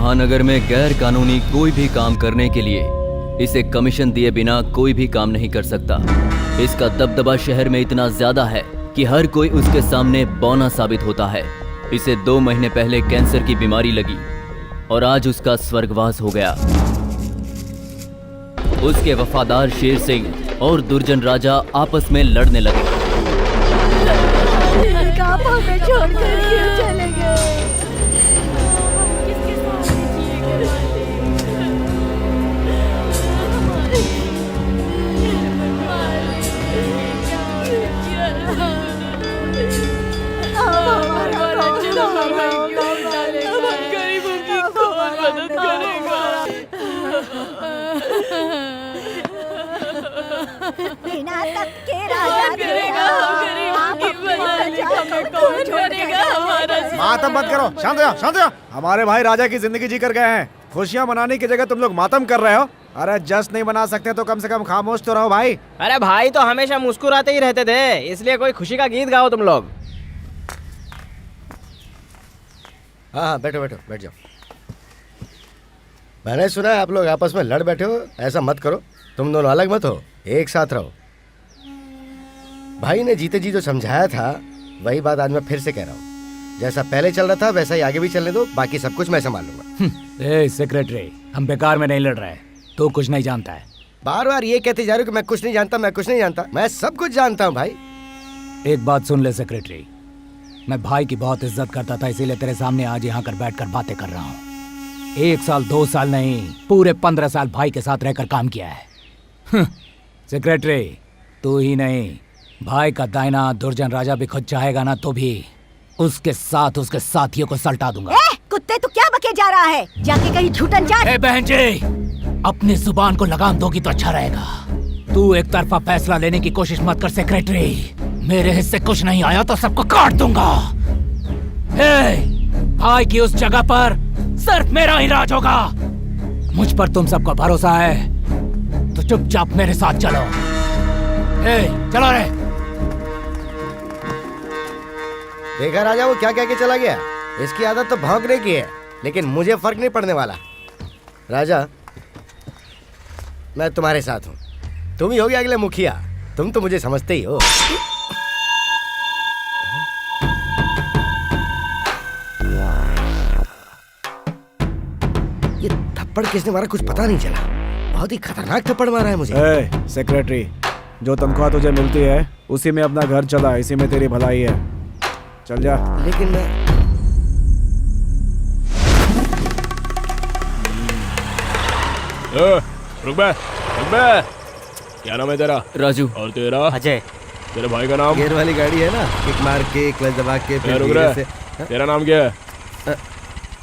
महानगर में गैर कानूनी कोई भी काम करने के लिए इसे कमीशन दिए बिना कोई भी काम नहीं कर सकता। इसका दबदबा शहर में इतना ज्यादा है कि हर कोई उसके सामने बौना साबित होता है। इसे 2 महीने पहले कैंसर की बीमारी लगी और आज उसका स्वर्गवास हो गया। उसके वफादार शेर सिंह और दुर्जन राजा आपस में लड़ने लगे। आप हमें छोड़कर क्यों चले गए? मातम मत करो, शांत हो, शांत हो। हमारे भाई राजा की जिंदगी जी कर गए हैं। खुशियां मनाने की जगह तुम लोग मातम कर रहे हो। अरे जश्न नहीं मना सकते तो कम से कम खामोश तो रहो भाई। अरे भाई तो हमेशा मुस्कुराते ही रहते थे, इसलिए कोई खुशी का गीत गाओ तुम लोग। हाँ बैठो बैठो, बैठ जाओ। मैंने सुना है आप लोग आपस में लड़ बैठे हो। ऐसा मत करो, तुम दोनों अलग मत हो, एक साथ रहो। भाई ने जीते जी जो समझाया था वही बात आज मैं फिर से कह रहा हूँ। जैसा पहले चल रहा था वैसा ही आगे भी चलने दो, बाकी सब कुछ मैं संभाल लूंगा। ए सेक्रेटरी, हम बेकार में नहीं लड़ रहे, तू कुछ नहीं जानता है। बार बार ये कहते जा रहे हो कि मैं कुछ नहीं जानता, मैं कुछ नहीं जानता। मैं सब कुछ जानता हूँ भाई। एक बात सुन ले सेक्रेटरी, मैं भाई की बहुत इज्जत करता था, इसीलिए तेरे सामने आज यहाँ कर बैठ कर बातें कर रहा हूँ। 1 साल 2 साल नहीं, पूरे 15 साल भाई के साथ रहकर काम किया है। सेक्रेटरी, तू ही नहीं, भाई का दाहिना दुर्जन राजा भी खुद चाहेगा ना तो भी उसके साथ उसके साथियों को सल्टा दूंगा। कुत्ते तू क्या बके जा रहा है? जाके कहीं झूठन जा। बहन जी, अपनी जुबान को लगाम दोगी तो अच्छा रहेगा। तू एक तरफा फैसला लेने की कोशिश मत कर सेक्रेटरी। मेरे हिस्से कुछ नहीं आया तो सबको काट दूंगा। भाई की उस जगह पर सिर्फ मेरा ही राज होगा। मुझ पर तुम सबको भरोसा है तो चुपचाप मेरे साथ चलो। चलो रे। देखा राजा, वो क्या कह के चला गया। इसकी आदत तो भौंकने की है, लेकिन मुझे फर्क नहीं पड़ने वाला। राजा, मैं तुम्हारे साथ हूँ। तुम ही होगे अगले मुखिया, तुम तो मुझे समझते ही हो। ये थप्पड़ किसने मारा कुछ पता नहीं चला। बहुत ही खतरनाक थप्पड़ मारा है मुझे। सेक्रेटरी, जो तनख्वाह तुझे मिलती है उसी में अपना घर चला, इसी में तेरी भलाई है। चल जा। लेकिन मैं रुक बे। क्या नाम है तेरा? राजू। और तेरा? अजय। तेरे भाई का नाम? गियर वाली गाड़ी है ना, किक मार के क्लच दबा के फिर धीरे से। तेरा नाम क्या है?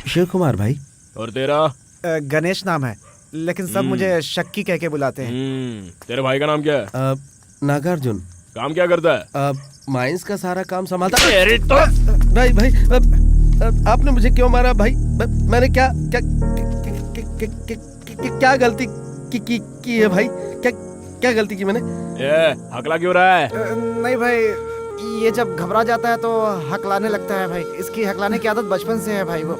शिव कुमार भाई। और तेरा? गणेश नाम है, लेकिन सब मुझे शक्की कह के बुलाते हैं। तेरे भाई का नाम क्या है? नागार्जुन। काम क्या करता है? माइंस का सारा काम संभालता। तो भाई आपने मुझे क्यों मारा भाई? मैंने क्या क्या गलती की है भाई? क्या गलती की मैंने? हकला क्यों रहा है? नहीं भाई, ये जब घबरा जाता है तो हकलाने लगता है भाई। इसकी हकलाने की आदत बचपन से है भाई। वो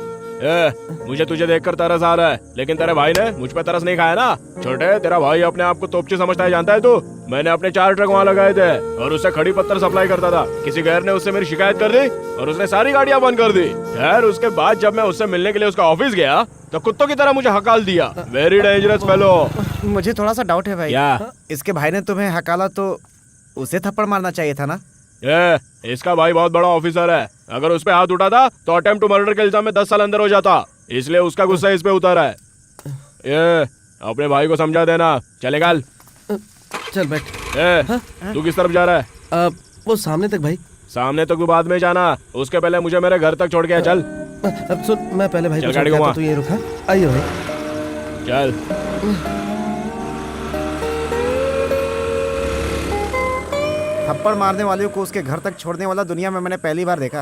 मुझे तुझे देखकर तरस आ रहा है, लेकिन तेरे भाई ने मुझ पे तरस नहीं खाया ना। छोटे, तेरा भाई अपने आप को तोपची समझता है, जानता है तू? मैंने अपने 4 ट्रक वहाँ लगाए थे और उससे खड़ी पत्थर सप्लाई करता था। किसी गैर ने उससे मेरी शिकायत कर दी और उसने सारी गाड़ियाँ बंद कर दी। खैर, उसके बाद जब मैं उससे मिलने के लिए उसका ऑफिस गया तो कुत्तों की तरह मुझे हकाल दिया। Very dangerous fellow. मुझे थोड़ा सा डाउट है भाई। क्या? इसके भाई ने तुम्हें हकाला तो उसे थप्पड़ मारना चाहिए था ना? इसका भाई बहुत बड़ा ऑफिसर है, अगर उस पे हाथ उठाता तो अटेम्प्ट टू मर्डर के इल्जाम में 10 साल अंदर हो जाता, इसलिए उसका गुस्सा इस पे उतारा है। अपने भाई को समझा देना। चलेगा? चल बैठ। तू किस तरफ जा रहा है? वो सामने तक भाई। सामने तक तू बाद में जाना, उसके पहले मुझे मेरे घर तक छोड़ के चल। अब सुन, मैं पहले भाई को छोड़ के आता, तू ये रुका। आइए भाई। चल। थप्पड़ मारने वाले को उसके घर तक छोड़ने वाला दुनिया में मैंने पहली बार देखा।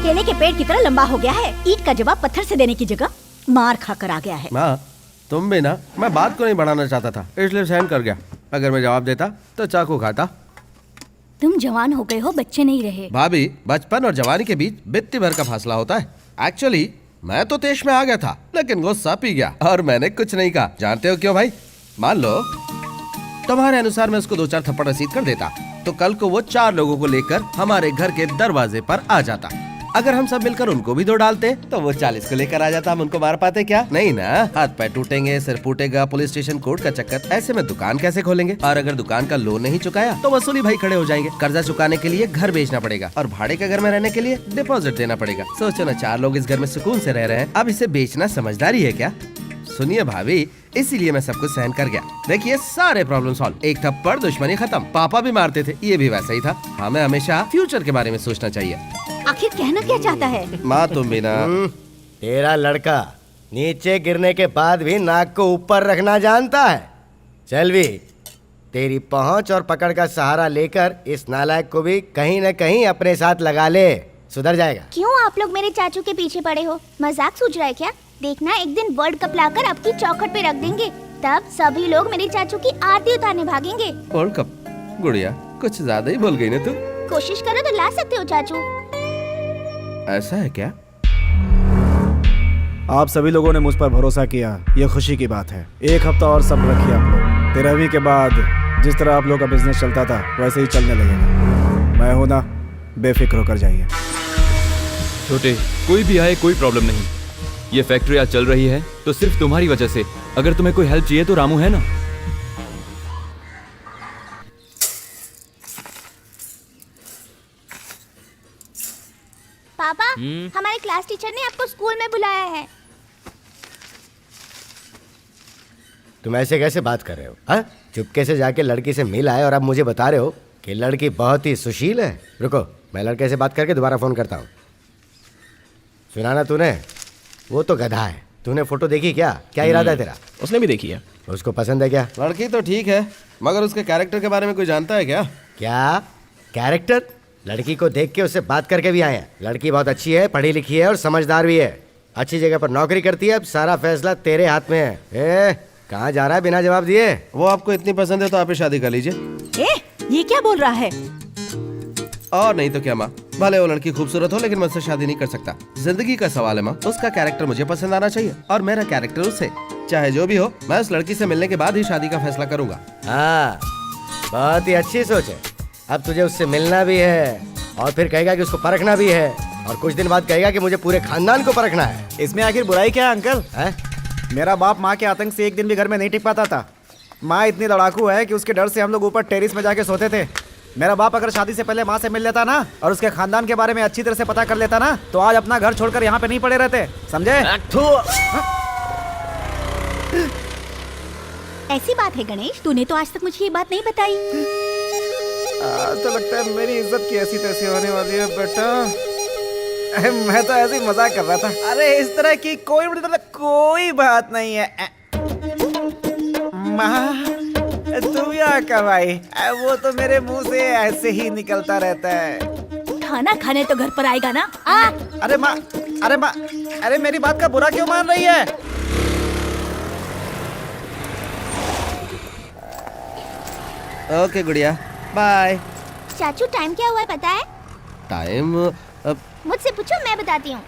केले के पेड़ की तरह लंबा हो गया है। ईंट का जवाब पत्थर से देने की जगह मार खाकर आ गया है। माँ, तुम भी ना, मैं बात को नहीं बढ़ाना चाहता था इसलिए सहन कर गया। अगर मैं जवाब देता तो चाकू खाता। तुम जवान हो गए हो, बच्चे नहीं रहे। भाभी, बचपन और जवानी के बीच बित्ती भर का फासला होता है। एक्चुअली मैं तो तेज में आ गया था, लेकिन गुस्सा पी गया और मैंने कुछ नहीं कहा। जानते हो क्यों भाई? मान लो तुम्हारे अनुसार मैं उसको 2-4 थप्पड़ रसीद कर देता तो कल को वो 4 लोगों को लेकर हमारे घर के दरवाजे पर आ जाता। अगर हम सब मिलकर उनको भी 2 डालते तो वो 40 को लेकर आ जाता। हम उनको मार पाते क्या? नहीं ना। हाथ पैर टूटेंगे, सिर फूटेगा, पुलिस स्टेशन कोर्ट का चक्कर। ऐसे में दुकान कैसे खोलेंगे? और अगर दुकान का लोन नहीं चुकाया तो वसूली भाई खड़े हो जाएंगे। कर्जा चुकाने के लिए घर बेचना पड़ेगा और भाड़े के घर में रहने के लिए डिपॉजिट देना पड़ेगा। सोचो ना, 4 लोग इस घर में सुकून से रह रहे हैं। अब इसे बेचना समझदारी है क्या? सुनिए भाभी, इसीलिए मैं सब कुछ सहन कर गया। देखिए, सारे प्रॉब्लम सॉल्व। एक थप्पड़, दुश्मनी खत्म। पापा भी मारते थे, ये भी वैसा ही था। हमें हमेशा फ्यूचर के बारे में सोचना चाहिए। आखिर कहना क्या चाहता है? माँ तुम भी ना। तेरा लड़का नीचे गिरने के बाद भी नाक को ऊपर रखना जानता है। चल भी, तेरी पहुंच और पकड़ का सहारा लेकर इस नालायक को भी कहीं न कहीं अपने साथ लगा ले, सुधर जाएगा। क्यों आप लोग मेरे चाचू के पीछे पड़े हो? मजाक सूझ रहा है क्या? देखना, एक दिन वर्ल्ड कप लाकर आपकी चौखट पे रख देंगे, तब सभी लोग मेरे चाचू की आरती उतारने भागेंगे। World cup? गुड़िया, कुछ ज्यादा ही बोल गई ना तू। कोशिश करो तो ला सकते हो चाचू। ऐसा है क्या? आप सभी लोगों ने मुझ पर भरोसा किया, ये खुशी की बात है। 1 हफ्ता और सब्र रखिए आप लोग। 13वीं के बाद जिस तरह आप लोग का बिजनेस चलता था वैसे ही चलने लगेगा। मैं हूं ना, बेफिक्र होकर जाइए। छोटे, कोई भी आए कोई प्रॉब्लम नहीं। ये फैक्ट्री आज चल रही है तो सिर्फ तुम्हारी वजह से। अगर तुम्हें कोई हेल्प चाहिए तो रामू है ना। पापा, हमारे क्लास टीचर ने आपको स्कूल में बुलाया है। तुम ऐसे कैसे बात कर रहे हो? हाँ, चुपके से जाके लड़की से मिल आए और अब मुझे बता रहे हो कि लड़की बहुत ही सुशील है। रुको, मैं लड़के से बात करके दोबारा फोन करता हूँ। सुना ना तूने? वो तो गधा है। तूने फोटो देखी क्या? क्या इरादा है तेरा? उसने भी देखी है। उसको पसंद है क्या? लड़की तो ठीक है, मगर उसके कैरेक्टर के बारे में कोई जानता है क्या? क्या कैरेक्टर? लड़की को देख के उससे बात करके भी आए हैं। लड़की बहुत अच्छी है, पढ़ी लिखी है और समझदार भी है। अच्छी जगह पर नौकरी करती है। अब सारा फैसला तेरे हाथ में है। कहाँ जा रहा है बिना जवाब दिए? वो आपको इतनी पसंद है तो आप ही शादी कर लीजिए। ये क्या बोल रहा है? और नहीं तो क्या माँ, भले वो लड़की खूबसूरत हो लेकिन मैं उससे शादी नहीं कर सकता। जिंदगी का सवाल है माँ। उसका कैरेक्टर मुझे पसंद आना चाहिए और मेरा कैरेक्टर उससे। चाहे जो भी हो, मैं उस लड़की से मिलने के बाद ही शादी का फैसला करूंगा। हाँ, बहुत ही अच्छी सोच है। अब तुझे उससे मिलना भी है और फिर कहेगा कि उसको परखना भी है और कुछ दिन बाद कहेगा कि मुझे पूरे खानदान को परखना है। इसमें आखिर बुराई क्या है अंकल? है? मेरा बाप माँ के आतंक से एक दिन भी घर में नहीं टिक पाता था। माँ इतनी लड़ाकू है कि उसके डर से हम लोग ऊपर टेरिस में जाके सोते थे। मेरा बाप अगर शादी से पहले माँ से मिल लेता ना और उसके खानदान के बारे में अच्छी तरह से पता कर लेता ना तो आज अपना घर छोड़कर यहाँ पे नहीं पड़े रहते। समझे? ऐसी बात है गणेश, तूने तो आज तक मुझे ये बात नहीं बताई। आज तो लगता है मेरी इज्जत की ऐसी तैसी होने वाली है बेटा। मैं तो ऐसे ही मजाक कर रहा था। अरे इस तरह की कोई बात नहीं है। माँ, तुम यहाँ कब आई? वो तो मेरे मुंह से ऐसे ही निकलता रहता है। खाना खाने तो घर पर आएगा ना। अरे माँ, अरे मेरी बात का बुरा क्यों मान रही है? ओके गुड़िया, बाय। चाचू, टाइम क्या हुआ है पता है? टाइम? मुझसे पूछो, मैं बताती हूँ।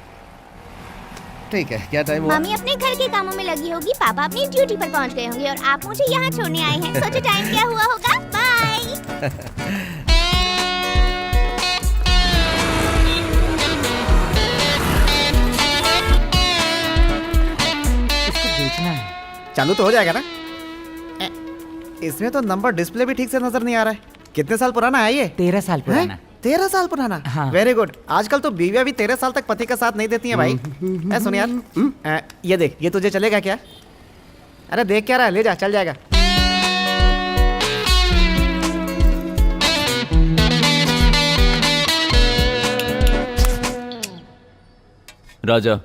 ठीक है, क्या टाइम हुआ? मम्मी अपने घर के कामों में लगी होगी, पापा अपनी ड्यूटी पर पहुँच गए होंगे और आप मुझे यहाँ छोड़ने आए हैं। सोचो टाइम क्या हुआ होगा। बाय। बेचना है। चालू तो हो जाएगा ना? इसमें तो नंबर डिस्प्ले भी ठीक से नजर नहीं आ रहा है। कितने साल पुराना है ये? 13 साल पुराना। 13 साल पुराना? हाँ। Very good. आजकल तो बीवियां भी 13 साल तक पति का साथ नहीं देती हैं भाई। सुन यार, ये देख, ये तुझे चलेगा क्या? अरे देख क्या रहा है, ले जा, चल जाएगा। राजा,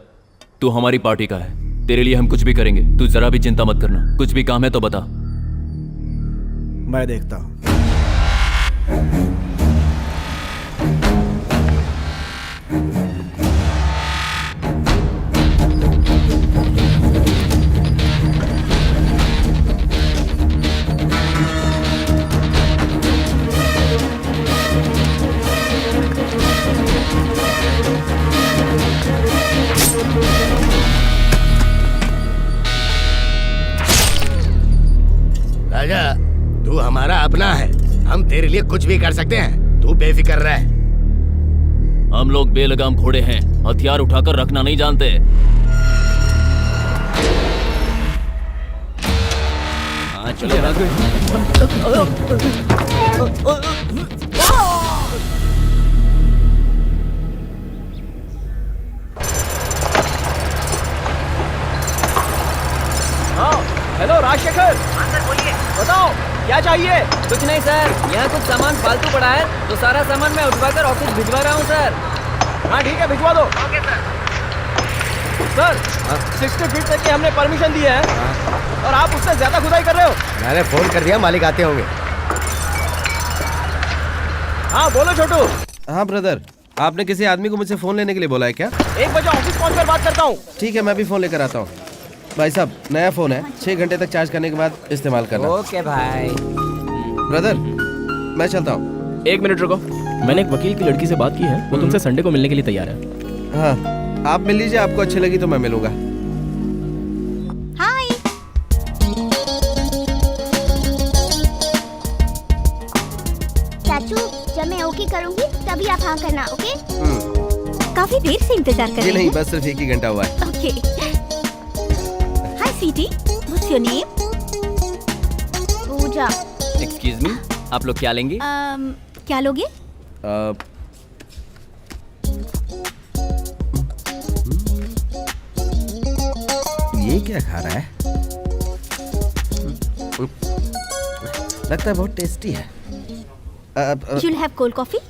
तू हमारी पार्टी का है। तेरे लिए हम कुछ भी करेंगे। तू जरा भी चिंता मत करना। कुछ भी काम है तो बता। मैं देखता हूँ। राजा, तू हमारा अपना है, हम तेरे लिए कुछ भी कर सकते हैं, तू बेफिक्र रह। हम लोग बेलगाम घोड़े हैं, हथियार उठाकर रखना नहीं जानते। हाँ चलो हेलो राजशेखर, बोलिए, बताओ क्या चाहिए? कुछ नहीं सर, यहाँ कुछ सामान फालतू पड़ा है तो सारा सामान मैं उठवाकर ऑफिस भिजवा रहा हूँ सर। हाँ ठीक है, भिजवा दो। Okay sir. सर 60 फीट तक की हमने परमिशन दी है और आप उससे ज्यादा खुदाई कर रहे हो। मैंने फोन कर दिया, मालिक आते होंगे। हाँ बोलो छोटू। हाँ ब्रदर, आपने किसी आदमी को मुझसे फोन लेने के लिए बोला है क्या? 1 बजे ऑफिस पहुंचकर बात करता हूँ। ठीक है, मैं भी फोन लेकर आता हूँ। भाई साहब, नया फोन है, 6 घंटे तक चार्ज करने के बाद इस्तेमाल करना। ओके भाई। ब्रदर, मैं चलता हूँ। 1 मिनट रुको, मैंने एक वकील की लड़की से बात की है, वो तुमसे संडे को मिलने के लिए तैयार है। हाँ, आप मिल लीजिए, आपको अच्छी लगी तो मैं मिलूंगा। हाय। चाचू, जब मैं ओके करूंगी तभी आप हाँ करना, ओके? काफी देर से इंतजार कर जी रहे नहीं, हैं। बस सिर्फ 1 ही घंटा हुआ है। Okay. Hi sweetie, what's your name? Pooja. Excuse me, आप लोग क्या लेंगे? क्या लोगे? ये क्या खा रहा है? लगता है बहुत टेस्टी है। You'll have cold coffee?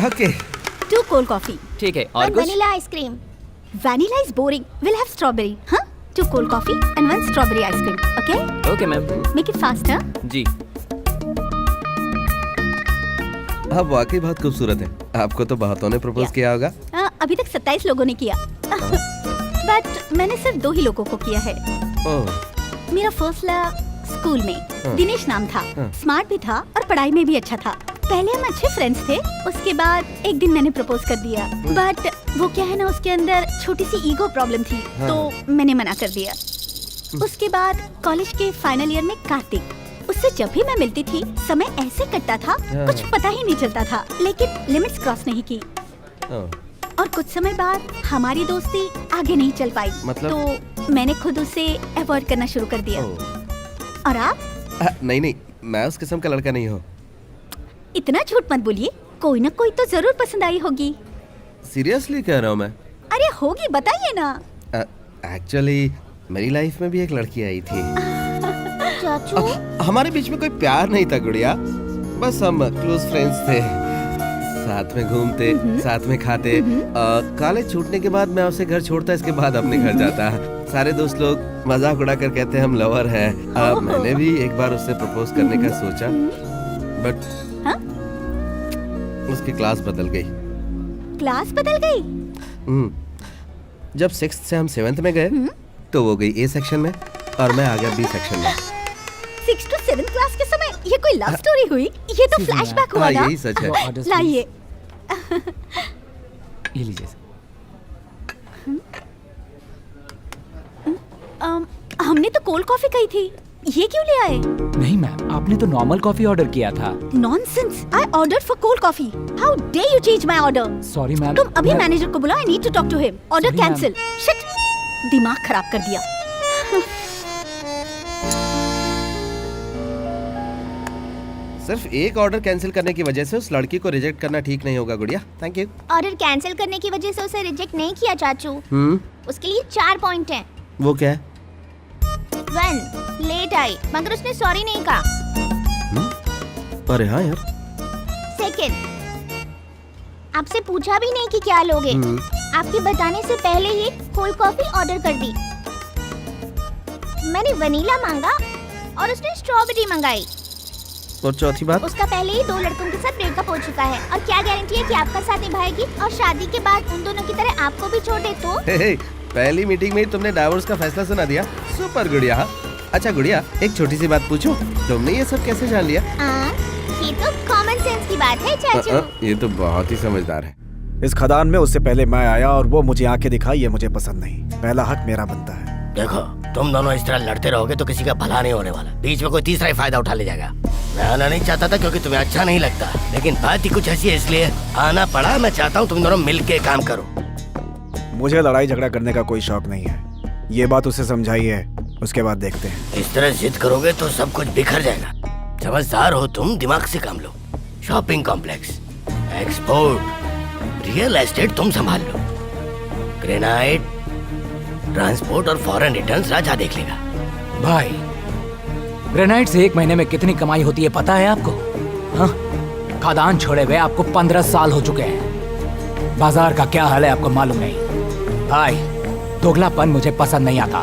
Okay. 2 cold coffee. ठीक है, और और कुछ? Vanilla ice cream. Vanilla is boring. We'll have strawberry. Huh? 2 cold coffee and 1 strawberry ice cream. Okay? Okay ma'am. Make it faster. जी। आप वाकई बहुत खूबसूरत है। आपको तो बहुतों ने प्रपोज किया होगा। अभी तक 27 लोगों ने किया. बट मैंने सिर्फ 2 ही लोगों को किया है. ओह, मेरा फर्स्ट लव स्कूल में दिनेश नाम था. स्मार्ट भी था और पढ़ाई में भी अच्छा था. पहले हम अच्छे फ्रेंड्स थे. उसके बाद एक दिन मैंने प्रपोज कर दिया. बट वो क्या है ना, उसके अंदर छोटी सी ईगो प्रॉब्लम थी. तो मैंने मना कर दिया. उसके बाद कॉलेज के फाइनल ईयर में कार्तिक. उससे जब भी मैं मिलती थी समय ऐसे कटता था, कुछ पता ही नहीं चलता था. लेकिन लिमिट्स क्रॉस नहीं की. और कुछ समय बाद हमारी दोस्ती आगे नहीं चल पाई. मतलब? तो मैंने खुद उसे अवॉइड करना शुरू कर दिया. और आप? नहीं, मैं उस किस्म का लड़का नहीं हूँ। इतना झूठ मत बोलिए. कोई ना कोई तो जरूर पसंद आई होगी. सीरियसली कह रहा हूँ मैं। अरे होगी, बताइए ना. एक्चुअली मेरी लाइफ में भी एक लड़की आई थी। चाचू, हमारे बीच में कोई प्यार नहीं था गुड़िया, बस हम क्लोज फ्रेंड्स थे। साथ में घूमते, साथ में खाते। कॉलेज छूटने के बाद मैं उसे घर छोड़ता, इसके बाद अपने घर जाता। सारे दोस्त लोग मजाक उड़ा कर कहते हम लवर हैं। मैंने भी एक बार उससे प्रपोज करने का सोचा, बट उसकी क्लास बदल गई। क्लास बदल गई? जब 6th से हम 7th में गए तो वो गई A सेक्शन में और मैं आ गया B सेक्शन में। 6th to 7th क्लास के समय ये कोई लव स्टोरी हुई? ये तो फ्लैशबैक हुआ हाँ, ना. यही सच है। लाइए. ये लीजिए। हमने तो कोल्ड कॉफी कही थी. ये क्यों ले आए? नहीं मैम, आपने तो नॉर्मल कॉफी ऑर्डर किया था। Nonsense. I ordered for cold coffee. How dare you change my order? Sorry ma'am. तुम अभी मैनेजर को बुलाओ. I need to talk to him. Order Sorry, ma'am. Cancel. Shit, दिमाग खराब कर दिया. सिर्फ एक ऑर्डर कैंसिल करने की वजह से उस लड़की को रिजेक्ट करना ठीक नहीं होगा गुड़िया। Thank you. ऑर्डर कैंसिल करने की वजह से उसे रिजेक्ट नहीं किया चाचू. उसके लिए 4 पॉइंट हैं. वो क्या है? 1, लेट आई मगर उसने सॉरी नहीं कहा. अरे हाँ यार। 2, आपसे पूछा भी नहीं कि क्या लोगे. आपके बताने से पहले ही कोल्ड कॉफी ऑर्डर कर दी. मैंने वनीला मांगा और उसने स्ट्रॉबेरी मंगाई. और चौथी बात? उसका पहले ही 2 लड़कों के साथ ब्रेकअप हो चुका है. और क्या गारंटी है कि आपका साथ निभाएगी और शादी के बाद उन दोनों की तरह आपको भी छोड़ दे तो? पहली मीटिंग में ही तुमने डाइवोर्स का फैसला सुना दिया। सुपर गुड़िया। अच्छा गुड़िया, एक छोटी सी बात पूछूं, तुमने ये सब कैसे जान लिया? ये तो कॉमन सेंस की बात है चाचू. ये तो बहुत ही समझदार है। इस खदान में उससे पहले मैं आया और वो मुझे आंखें दिखाई. ये मुझे पसंद नहीं. पहला हक मेरा बनता है. देखो, तुम दोनों इस तरह लड़ते रहोगे तो किसी का भला नहीं होने वाला। बीच में कोई तीसरा ही फायदा उठा ले जाएगा। मैं आना नहीं चाहता था क्योंकि तुम्हें अच्छा नहीं लगता, लेकिन बात ही कुछ ऐसी है इसलिए आना पड़ा। मैं चाहता हूँ तुम दोनों मिलके काम करो। मुझे लड़ाई झगड़ा करने का कोई शौक नहीं है, ये बात उसे समझाइए, उसके बाद देखते हैं। इस तरह जिद करोगे तो सब कुछ बिखर जाएगा। समझदार हो तुम, दिमाग से काम लो। Shopping complex, export, real estate तुम संभाल लो। ग्रेनाइट, ट्रांसपोर्ट और फॉरेन रिटर्न्स राजा देख लेगा। भाई, ग्रेनाइट से 1 महीने में कितनी कमाई होती है पता है आपको? हाँ? खदान छोड़े हुए आपको 15 साल हो चुके हैं। बाजार का क्या हाल है आपको मालूम नहीं। भाई, दोगलापन मुझे पसंद नहीं आता।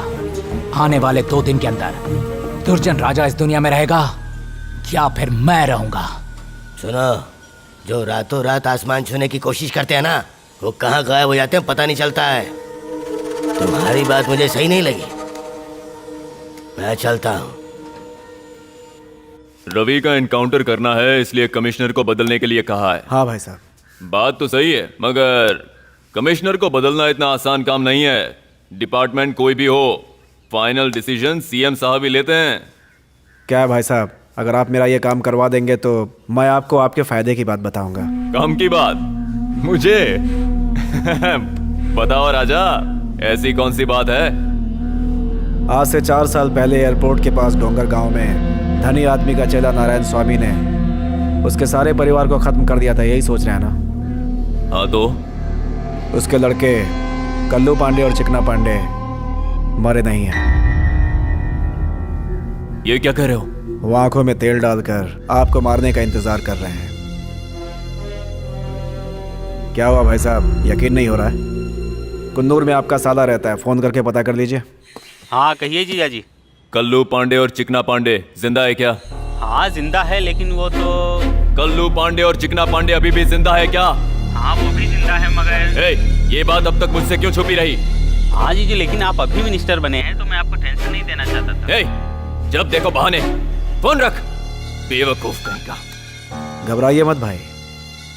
आने वाले 2 दिन के अंदर दुर्जन राजा इस दुनिया में रहेगा या फिर मैं रहूंगा। सुनो, जो रातों रात आसमान छूने की कोशिश करते हैं ना, वो कहाँ गायब हो जाते हैं पता नहीं चलता है। तुम्हारी बात मुझे सही नहीं लगी, मैं चलता हूँ। रवि का एनकाउंटर करना है, इसलिए कमिश्नर को बदलने के लिए कहा है। हाँ भाई साहब। बात तो सही है, मगर कमिश्नर को बदलना इतना आसान काम नहीं है। डिपार्टमेंट कोई भी हो, फाइनल डिसीजन सीएम साहब ही लेते हैं। क्या है भाई साहब, अगर आप मेरा ये काम करवा देंगे तो मैं आपको आपके फायदे की बात बताऊंगा। काम की बात मुझे बताओ राजा, ऐसी कौन सी बात है? आज से 4 साल पहले एयरपोर्ट के पास डोंगर गांव में धनी आदमी का चेला नारायण स्वामी ने उसके सारे परिवार को खत्म कर दिया था, यही सोच रहे हैं ना? हाँ तो उसके लड़के कल्लू पांडे और चिकना पांडे मरे नहीं हैं। ये क्या कर रहे हो? वो आंखों में तेल डालकर आपको मारने का इंतजार कर रहे हैं। क्या हुआ भाई साहब, यकीन नहीं हो रहा है? कुन्नूर में आपका साला रहता है, फोन करके पता कर लीजिए। हाँ कहिए जीजा जी। कल्लू पांडे और चिकना पांडे जिंदा है क्या? हाँ जिंदा है, लेकिन वो तो। कल्लू पांडे और चिकना पांडे अभी भी जिंदा है क्या? हाँ वो भी जिंदा है, मगर ये बात अब तक मुझसे क्यों छुपी रही? हाँ जीजी, लेकिन आप अभी मिनिस्टर बने हैं तो मैं आपको टेंशन नहीं देना चाहता था। जब देखो बहाने। फोन रख, बेवकूफ कहीं का। घबराइए मत भाई,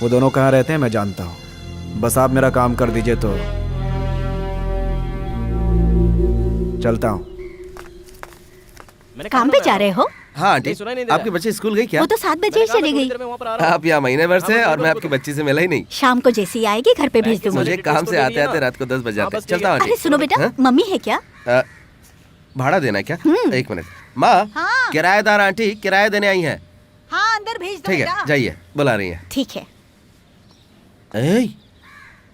वो दोनों कहाँ रहते हैं मैं जानता हूँ। बस आप मेरा काम कर दीजिए तो चलता हूँ। काम पे जा रहे हो? हाँ आंटी, आपके बच्चे स्कूल गई क्या? वो तो 7 बजे ही चली गई। आप यहाँ महीने भर से और मैं आपकी बच्ची से मिला ही नहीं। शाम को जैसी आएगी घर पे भेज दूंगी। मुझे काम से आते आते रात को 10 बज जाते हैं। चलता हूँ अरे आंटी। सुनो बेटा, हाँ? मम्मी है क्या? भाड़ा देना है क्या? 1 मिनट। माँ, हाँ। किराएदार आंटी किराया देने आई हैं। हाँ अंदर भेज दो। ठीक है, जाइए, बुला रही हैं। ठीक है। ए,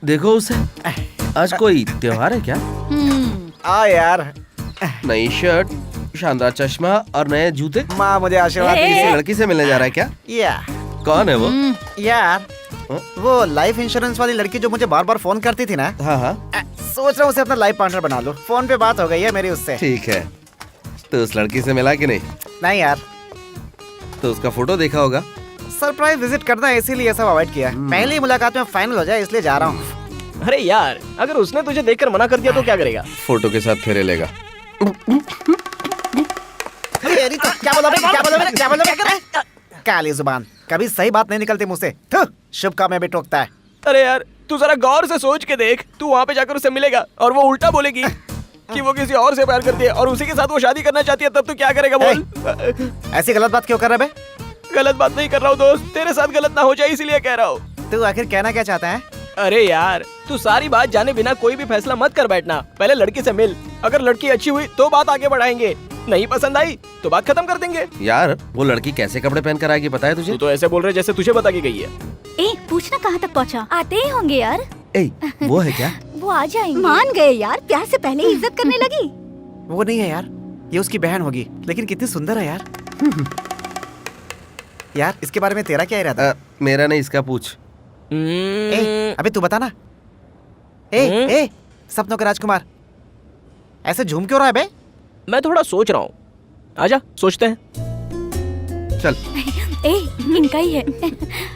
देखो उसे, आज कोई त्योहार है क्या? आ यार, नई शर्ट, शानदार चश्मा और नए जूते। माँ मुझे आशीर्वाद किसी दीजिए। लड़की से मिलने जा रहा है क्या? या कौन है वो? यार, वो लाइफ इंश्योरेंस वाली लड़की जो मुझे बार बार फोन करती थी ना। हाँ हाँ, सोच रहा हूँ उसे अपना लाइफ पार्टनर बना लूं। फोन पे बात हो गई है मेरी उससे। ठीक है। तो उस लड़की से मिला कि नहीं? नहीं यार, तो उसका फोटो देखा होगा। सरप्राइज विजिट करना है इसीलिए सब अवॉइड किया। पहली मुलाकात में फाइनल हो जाए इसलिए जा रहा हूँ। अरे यार, अगर उसने तुझे देखकर मना कर दिया तो क्या करेगा? फोटो के साथ फेरे लेगा। क्या बोला? काली जुबान, कभी सही बात नहीं निकलती मुझसे। शुभ काम में भी टोकता है। अरे यार, तू जरा गौर से सोच के देख। तू वहाँ पे जाकर उससे मिलेगा और वो उल्टा बोलेगी कि वो किसी और से प्यार करती है और उसी के साथ वो शादी करना चाहती है, तब तू क्या करेगा बोल? ऐसी गलत बात क्यों कर रहा है? गलत बात नहीं कर रहा हूँ दोस्त, तेरे साथ गलत ना हो जाए इसलिए कह रहा हूँ। तू आखिर कहना क्या चाहता है? अरे यार, तू सारी बात जाने बिना कोई भी फैसला मत कर बैठना। पहले लड़की से मिल, अगर लड़की अच्छी हुई तो बात आगे बढ़ाएंगे, नहीं पसंद आई तो बात खत्म कर देंगे। यार, वो लड़की कैसे कपड़े पहन कर आएगी पता है तुझे? तू तो ऐसे बोल रहे जैसे तुझे बता के गई है। ए, पूछना कहाँ तक पहुँचा? आते ही होंगे यार। ए, वो है क्या? वो आ जाएंगे। मान गए यार, प्यार से पहले ही इज्जत करने लगी। वो नहीं है यार, ये उसकी बहन होगी, लेकिन कितनी सुंदर है यार। यार, इसके बारे में तेरा क्या इरादा है? मेरा नहीं, इसका पूछ। अबे तू बता ना। ए, सपनों के राजकुमार, ऐसे झूम क्यों रहा है बे? मैं थोड़ा सोच रहा हूँ, आजा सोचते हैं। चल। ए, इनका ही है।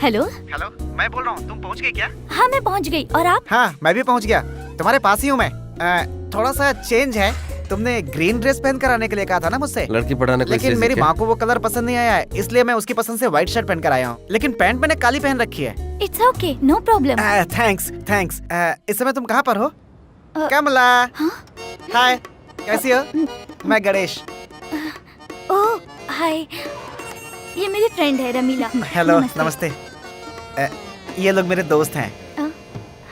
हेलो हेलो, मैं बोल रहा हूँ, तुम पहुँच गई क्या? हाँ मैं पहुँच गई, और आप? हाँ मैं भी पहुँच गया, तुम्हारे पास ही हूँ मैं। थोड़ा सा चेंज है, तुमने ग्रीन ड्रेस पहन कर आने के लिए कहा था ना मुझसे। लड़की पढ़ाने को लेकिन मेरी माँ को वो कलर पसंद नहीं आया है, इसलिए मैं उसकी पसंद से व्हाइट शर्ट पहन कर आया हूँ, लेकिन पैंट मैंने काली पहन रखी है। It's okay, no problem. Thanks. इस समय तुम कहाँ पर हो? कमला, हाय, कैसी हो? मैं गणेश। ओह हाय, ये मेरी फ्रेंड है रमीला। हेलो, नमस्ते। ये लोग मेरे दोस्त हैं।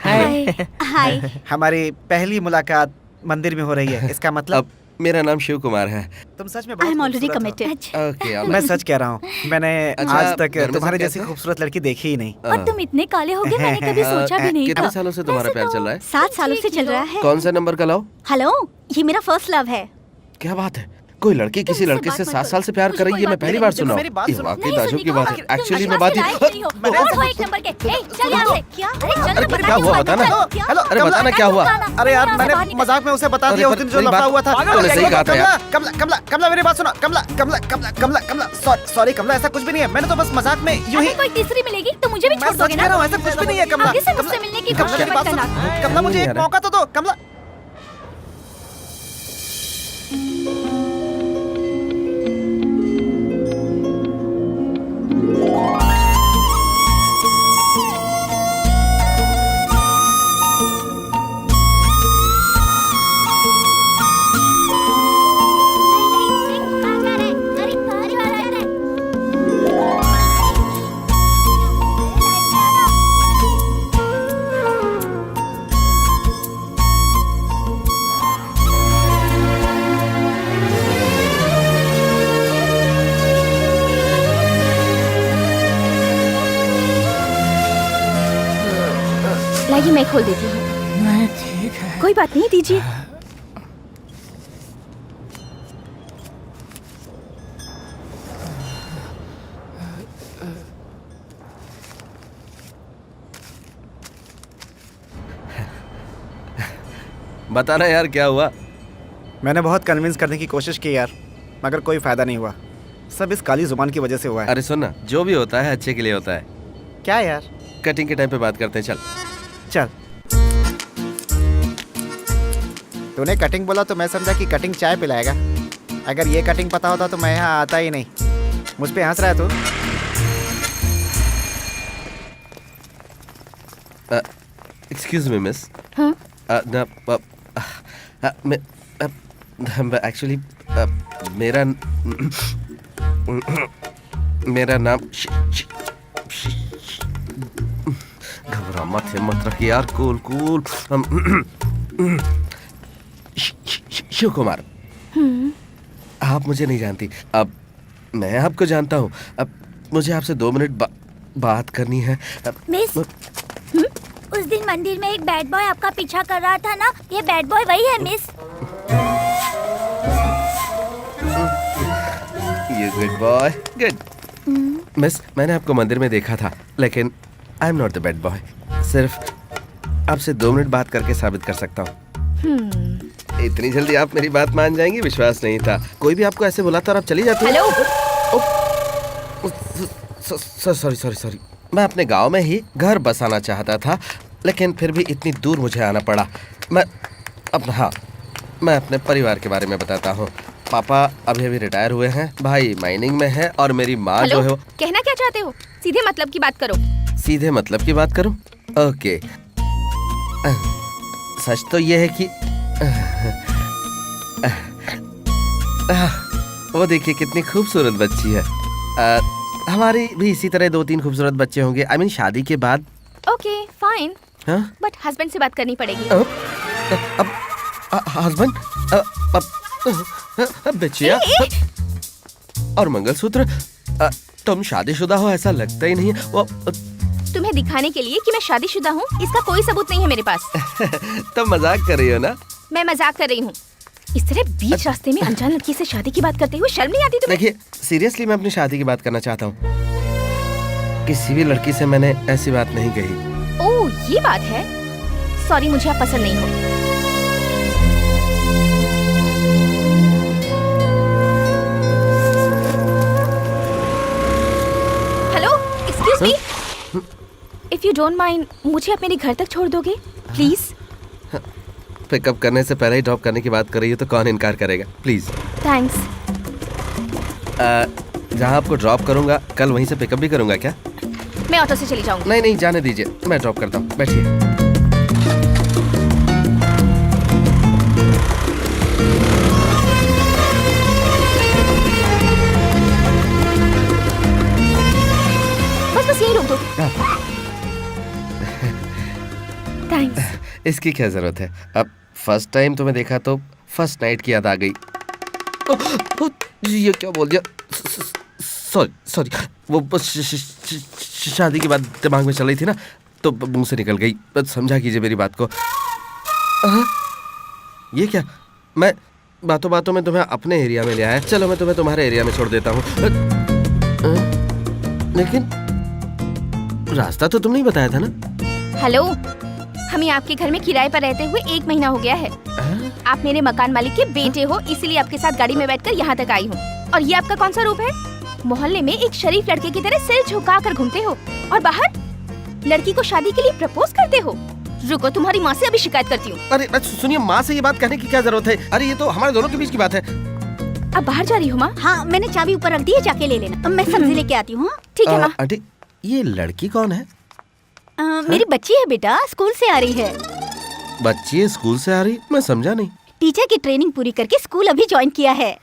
हाय हाय। हमारी पहली मुलाकात मंदिर में हो रही है, इसका मतलब? अब मेरा नाम शिव कुमार है। तुम सच में आई एम बहुत ऑलरेडी खूबसूरत हो। कमिटेड। ओके, मैं सच कह रहा हूँ, मैंने अच्छा, आज तक घर में सब तुम्हारे कैसे जैसी हैं? खूबसूरत लड़की देखी ही नहीं। और तुम इतने काले हो गए, मैंने कभी सोचा भी नहीं कितने था। सालों से तुम्हारा प्यार चल रहा है? 7 सालों से चल रहा है। कौन सा नंबर का लाओ? हेलो, ये मेरा फर्स्ट लव है। क्या बात है, कोई लड़की किसी लड़के से 7 साल से प्यार कर रही है? मैं पहली बार सुना मेरी बात हूँ। सुनो। वाकई ताजुब की बात है। एक्चुअली मैं बात और वो एक नंबर के। ए, चल यहाँ से। क्या? अरे क्या हुआ, बताना। हेलो, अरे बताना क्या हुआ? अरे यार, मैंने मजाक में उसे बता दिया उस दिन जो मेरी लफड़ा बात- हुआ था। तूने सही कहा था यार। कमला कमला कमला, मेरी बात सुनो। कमला कमला कमला कमला कमला, सॉरी कमला, ऐसा कुछ भी नहीं है। मैंने तो बस मजाक में यूं ही। अगर कोई तीसरी मिलेगी तो मुझे भी मैं छोड़ सच दोगे कह ना? रहा हूँ, ऐसा कुछ भी नहीं है कमला। आगे से कमला, मुझसे मिलने की कमला, कोशिश मेरी मत बात सुनो। करना। कमला, मुझे एक यार। मौका तो दो कमला। लाइए, मैं खोल देती हूँ। नहीं ठीक है। कोई बात नहीं, दीजिए। बताना यार क्या हुआ? मैंने बहुत कन्विंस करने की कोशिश की यार, मगर कोई फायदा नहीं हुआ। सब इस काली जुबान की वजह से हुआ है। अरे सुन ना, जो भी होता है अच्छे के लिए होता है। क्या यार? कटिंग के टाइम पे बात करते हैं, चल। चल। तूने कटिंग बोला तो मैं समझा कि कटिंग चाय पिलाएगा। अगर ये कटिंग पता होता तो मैं यहाँ आता ही नहीं। मुझ पे हंस रहा है तू? Excuse me miss. हाँ? एक्चुअली मेरा नाम घबरा मत, हिम्मत रखिए यार, कूल कूल। शिव कुमार। आप मुझे नहीं जानती, अब मैं आपको जानता हूँ। अब मुझे आपसे 2 मिनट बात करनी है। मिस, उस दिन मंदिर में एक बैड बॉय आपका पीछा कर रहा था ना? ये बैड बॉय वही है miss. You good boy, good. Miss, मैंने आपको मंदिर में देखा था, लेकिन I am not the bad boy. सिर्फ आपसे 2 मिनट बात करके साबित कर सकता हूँ। इतनी जल्दी आप मेरी बात मान जाएंगी? विश्वास नहीं था। कोई भी आपको ऐसे बुलाता और आप चली जाती। हेलो। सॉरी। मैं अपने गांव में ही घर बसाना चाहता था, लेकिन फिर भी इतनी दूर मुझे आना पड़ा। मैं अपने परिवार के बारे में बताता हूँ। पापा अभी रिटायर हुए हैं, भाई माइनिंग में है, और मेरी माँ जो है वो... कहना क्या चाहते हो? सीधे मतलब की बात करो। सीधे मतलब की बात करूं? ओके। सच तो ये है कि वो देखिए कितनी खूबसूरत बच्ची है। हमारी भी इसी तरह 2-3 खूबसूरत बच्चे होंगे। आई मीन शादी के बाद। ओके फाइन, हाँ? बट हस्बैंड से बात करनी पड़ेगी। अब हस्बैंड, बच्चिया और मंगलसूत्र। तुम शादीशुदा हो ऐसा लगता ही नहीं है। वो तुम्हें दिखाने के लिए कि मैं शादीशुदा हूँ, इसका कोई सबूत नहीं है मेरे पास। तुम मजाक कर रही हो ना? मैं मजाक कर रही हूँ। इस तरह बीच रास्ते में अनजान लड़की से शादी की बात करते हुए शर्म नहीं आती तुम्हें? देखिए, सीरियसली मैं अपनी शादी की बात करना चाहता हूँ। किसी भी लड़की से मैंने ऐसी बात नहीं कही। ओह, ये बात है। सॉरी, मुझे आप पसंद नहीं हो। Hello, excuse me. If you don't mind, मुझे आप मेरे घर तक छोड़ दोगे प्लीज? पिकअप करने से पहले ही ड्रॉप करने की बात कर रही हो तो कौन इनकार करेगा? प्लीज। थैंक्स। जहाँ आपको ड्रॉप करूंगा कल वहीं से पिकअप भी करूंगा क्या? मैं ऑटो से चली जाऊंगी। नहीं, जाने दीजिए, मैं ड्रॉप करता हूँ, बैठिए। इसकी क्या जरूरत है? अब फर्स्ट टाइम तुम्हें देखा तो फर्स्ट नाइट की याद आ गई। ये क्या बोल दिया? सॉरी सॉरी, वो बस शादी की बात दिमाग में चल रही थी ना, तो मुंह से निकल गई। बस समझा कीजिए मेरी बात को। ये क्या? मैं बातों बातों में तुम्हें अपने एरिया में ले आया। चलो मैं तुम्हें तुम्हारे एरिया में छोड़ देता हूँ। लेकिन रास्ता तो तुमने ही बताया था ना। हेलो, हमें आपके घर में किराए पर रहते हुए 1 महीना हो गया है। आप मेरे मकान मालिक के बेटे हो, इसीलिए आपके साथ गाड़ी में बैठकर यहाँ तक आई हूँ। और ये आपका कौन सा रूप है? मोहल्ले में एक शरीफ लड़के की तरह सिर झुका कर घूमते हो, और बाहर लड़की को शादी के लिए प्रपोज करते हो। रुको, तुम्हारी माँ से अभी शिकायत करती हूँ। अरे सुनिए, माँ से ये बात कहने की क्या जरूरत है? अरे ये तो हमारे दोनों के बीच की बात है। अब बाहर जा रही हो माँ? हाँ, मैंने चाबी ऊपर रख दी है, जाके ले लेना। अब मैं सब्जी लेके आती हूँ। ठीक है माँ। आंटी, ये लड़की कौन है? मेरी बच्ची है बेटा, स्कूल से आ रही है। बच्ची स्कूल से आ रही? मैं समझा नहीं। टीचर की ट्रेनिंग पूरी करके स्कूल अभी ज्वाइन किया है।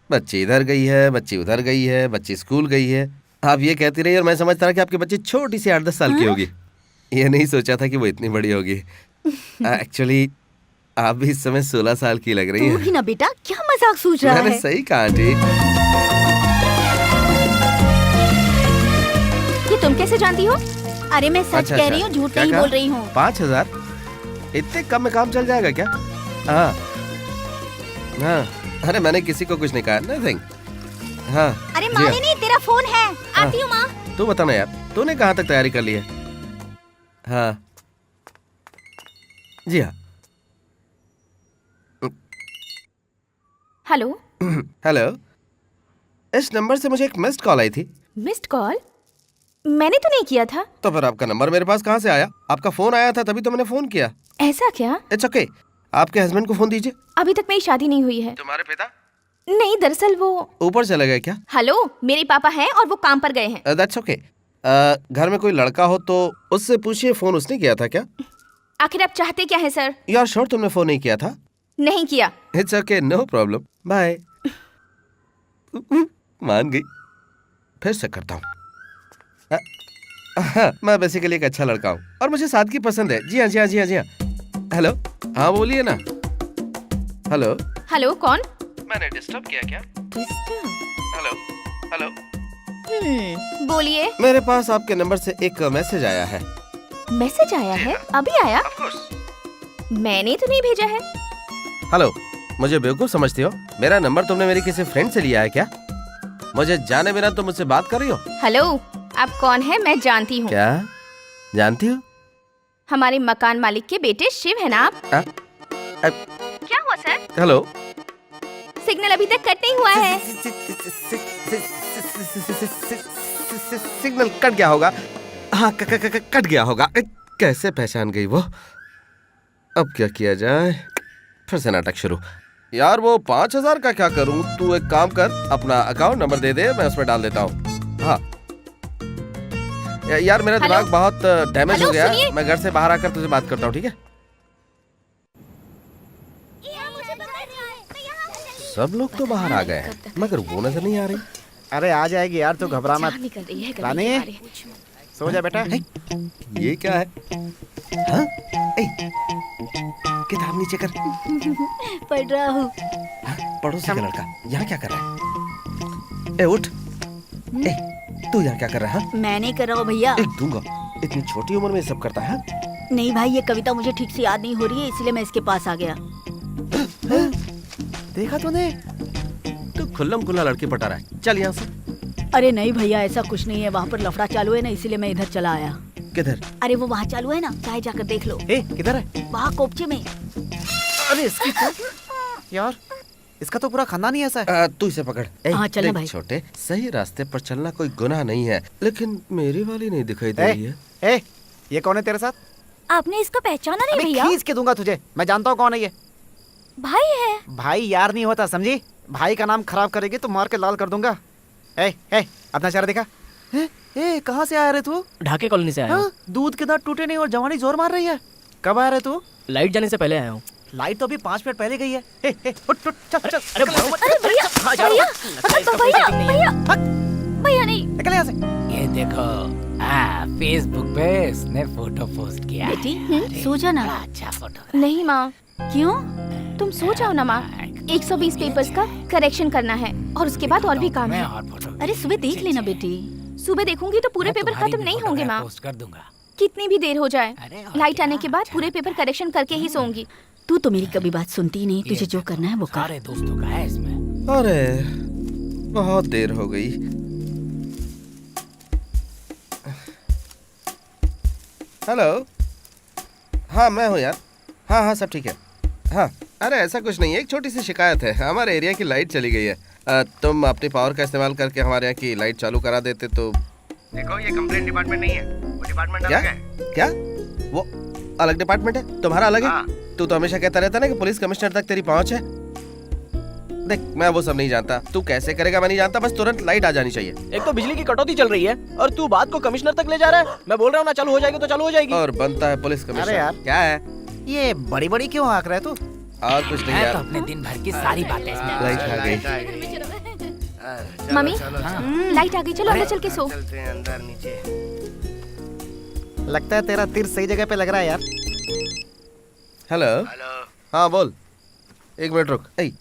बच्ची इधर गई है, बच्ची उधर गई है, बच्ची स्कूल गई है। आप ये कहती रही और मैं समझता रहा कि आपकी बच्ची छोटी सी 8-10 साल की होगी। ये नहीं सोचा था कि वो इतनी बड़ी होगी। एक्चुअली आप भी इस समय 16 साल की लग रही तू हैं। भी ना बेटा, क्या मजाक सूझ रहा मैंने है? सही कहा आंटी। ये तुम कैसे जानती हो? अरे मैं सच अच्छा, कह रही हूँ, झूठ क्या नहीं कहा? बोल रही हूँ। 5000? इतने कम में काम चल जाएगा क्या? हाँ हाँ, अरे मैंने किसी को कुछ नहीं कहा, नथिंग। हाँ अरे जी हाँ। मालिनी, तेरा फोन है, आती हूँ माँ। तू बता ना यार, तूने कहाँ तक तैयारी कर ली है? हाँ जी हाँ। हेलो। हेलो, इस नंबर से मुझे एक मिस्ड कॉल आई थी। Missed call? मैंने तो नहीं किया था। तो फिर आपका नंबर मेरे पास कहाँ से आया? आपका फोन आया था तभी तो मैंने फोन किया। ऐसा क्या? इट्स ओके, आपके हस्बैंड को फोन दीजिए। अभी तक मेरी शादी नहीं हुई है। तुम्हारे पिता? नहीं, दरअसल वो ऊपर चले गए क्या? हेलो, मेरे पापा हैं और वो काम पर गए हैं। That's okay. घर में कोई लड़का हो तो उससे पूछिए फोन उसने किया था क्या? आखिर आप चाहते क्या है सर? यू आर श्योर तुमने फोन नहीं किया था? नहीं किया। It's okay, no problem, bye. मान गई। फिर से करता हूँ। हाँ, मैं बेसिकली एक अच्छा लड़का हूँ और मुझे सादगी पसंद है। जी हाँ जी हाँ जी हाँ जी हाँ। हेलो, हाँ बोलिए ना। हेलो हेलो, कौन? मैंने डिस्टर्ब किया क्या? हेलो हेलो, बोलिए। मेरे पास आपके नंबर से एक मैसेज आया है। मैसेज आया है? अभी आया? Of course. मैंने तो नहीं भेजा है। हेलो, मुझे बेवकूफ समझती हो? मेरा नंबर तुमने मेरी किसी फ्रेंड से लिया है क्या? मुझे जाने बिना तुम मुझसे बात कर रही हो? हेलो, आप कौन है? मैं जानती हूँ। क्या जानती हो? हमारे मकान मालिक के बेटे शिव है ना आप? क्या हुआ सर? हेलो, सिग्नल अभी तक कट नहीं हुआ है। सिग्नल कट गया होगा। हाँ, कट गया होगा। कैसे पहचान गई वो? अब क्या किया जाए? फिर से नाटक शुरू। यार वो 5000 का क्या करूं? तू एक काम कर, अपना अकाउंट नंबर दे दे, मैं उसमें डाल देता हूँ। हाँ यार, मेरा दिमाग बहुत डैमेज हो गया है। मैं घर से बाहर आकर तुझे बात करता हूँ, ठीक है? सब लोग तो बाहर आ गए हैं, मगर वो नजर नहीं आ रही। अरे आ जाएगी यार, तू घबरा मत। निकल रही है रानी, सो जा बेटा। ये क्या है? हाँ? किताब नीचे कर। पढ़ रहा हूँ। पड़ोसी का लड़का यहाँ क्या कर रहा है? ए उठ। ए, तू यहाँ क्या कर रहा है? मैं नहीं कर रहा हूँ भैया। एक दूंगा। इतनी छोटी उम्र में ये सब करता है? नहीं भाई, ये कविता मुझे ठीक से याद नहीं हो रही है, इसलिए मैं इसके पास आ गया। देखा तूने? तू खुल्लम खुल्ला लड़की पटा रहा है। चल यहाँ से। अरे नहीं भैया, ऐसा कुछ नहीं है, वहाँ पर लफड़ा चालू है ना, इसीलिए मैं इधर चला आया। किधर? अरे वो वहाँ चालू है ना, चाहे जाकर देख लो। किधर है? वहाँ कोपचे में। अरे इसकी तो यार, इसका तो पूरा खानदान ही ऐसा है। तू इसे पकड़। हाँ, चलना देख भाई। छोटे, सही रास्ते पर चलना कोई गुनाह नहीं है, लेकिन मेरी वाली नहीं दिखाई दे रही है। ये कौन है तेरे साथ? आपने इसको पहचाना नहीं भैया? खींच के दूंगा तुझे, मैं जानता हूँ कौन है ये। भाई है। भाई यार नहीं होता, समझी? भाई का नाम खराब करेगी तो मार के लाल कर दूंगा। अपना चेहरा दिखा। कहाँ से आया रे तू? ढाके कॉलोनी से आया हूँ। दूध के दांत टूटे नहीं और जवानी जोर मार रही है। कब आया रे तू? लाइट जाने से पहले आया हूँ। लाइट तो अभी 5 मिनट पहले गई है। उठ चल चल। अरे अरे भैया, भैया, भैया, भैया नहीं, निकल यहाँ यहाँ से। ये देखो, हाँ, फेसबुक पे इसने फोटो पोस्ट किया है। बेटी सो जा ना। बड़ा अच्छा फोटो। नहीं माँ, क्यों? तुम सो जाओ ना माँ। 120 पेपर्स का करेक्शन करना है और उसके बाद और भी काम है। और फोटो अरे सुबह देख लेना बेटी। सुबह देखूंगी तो पूरे पेपर खत्म नहीं होंगे माँ। पोस्ट कर दूंगा। कितनी भी देर हो जाए, अरे और लाइट क्या? आने के बाद पूरे पेपर करेक्शन करके ही सोऊंगी। तू तो मेरी कभी बात सुनती ही नहीं, तुझे जो करना है वो कर। सारे दोस्तों का है इसमें। अरे बहुत देर हो गई। हेलो, हाँ मैं हूँ यार। हाँ हाँ सब ठीक है। हाँ अरे ऐसा कुछ नहीं है, एक छोटी सी शिकायत है। हमारे एरिया की लाइट चली गई है। तुम अपनी पावर का इस्तेमाल करके हमारे यहाँ की लाइट चालू करा देते तो। देखो ये कंप्लेंट डिपार्टमेंट नहीं है, वो डिपार्टमेंट क्या अलग है। क्या वो अलग डिपार्टमेंट है? तुम्हारा अलग हाँ। है? तू तो हमेशा कहता रहता ना कि पुलिस कमिश्नर तक तेरी पहुंच है। देख मैं वो सब नहीं जानता, तू कैसे करेगा मैं नहीं जानता, बस तुरंत लाइट आ जानी चाहिए। एक तो बिजली की कटौती चल रही है और तू बात को कमिश्नर तक ले जा रहा है। मैं बोल रहा हूँ ना चालू हो जाएगी तो चालू हो जाएगी। और बनता है पुलिस कमिश्नर। अरे यार। क्या है? ये बड़ी बड़ी क्यों आंक रहा है तू? और कुछ नहीं मैं तो यार। अपने दिन भर की सारी बातें इसमें। लाइट आ गई। मम्मी, लाइट आ गई, चलो अंदर चल के सो। चलते हैं अंदर नीचे। लगता है तेरा तीर सही जगह पे लग रहा है यार। हेलो। हेलो। हाँ बोल। एक मिनट रुक। ए,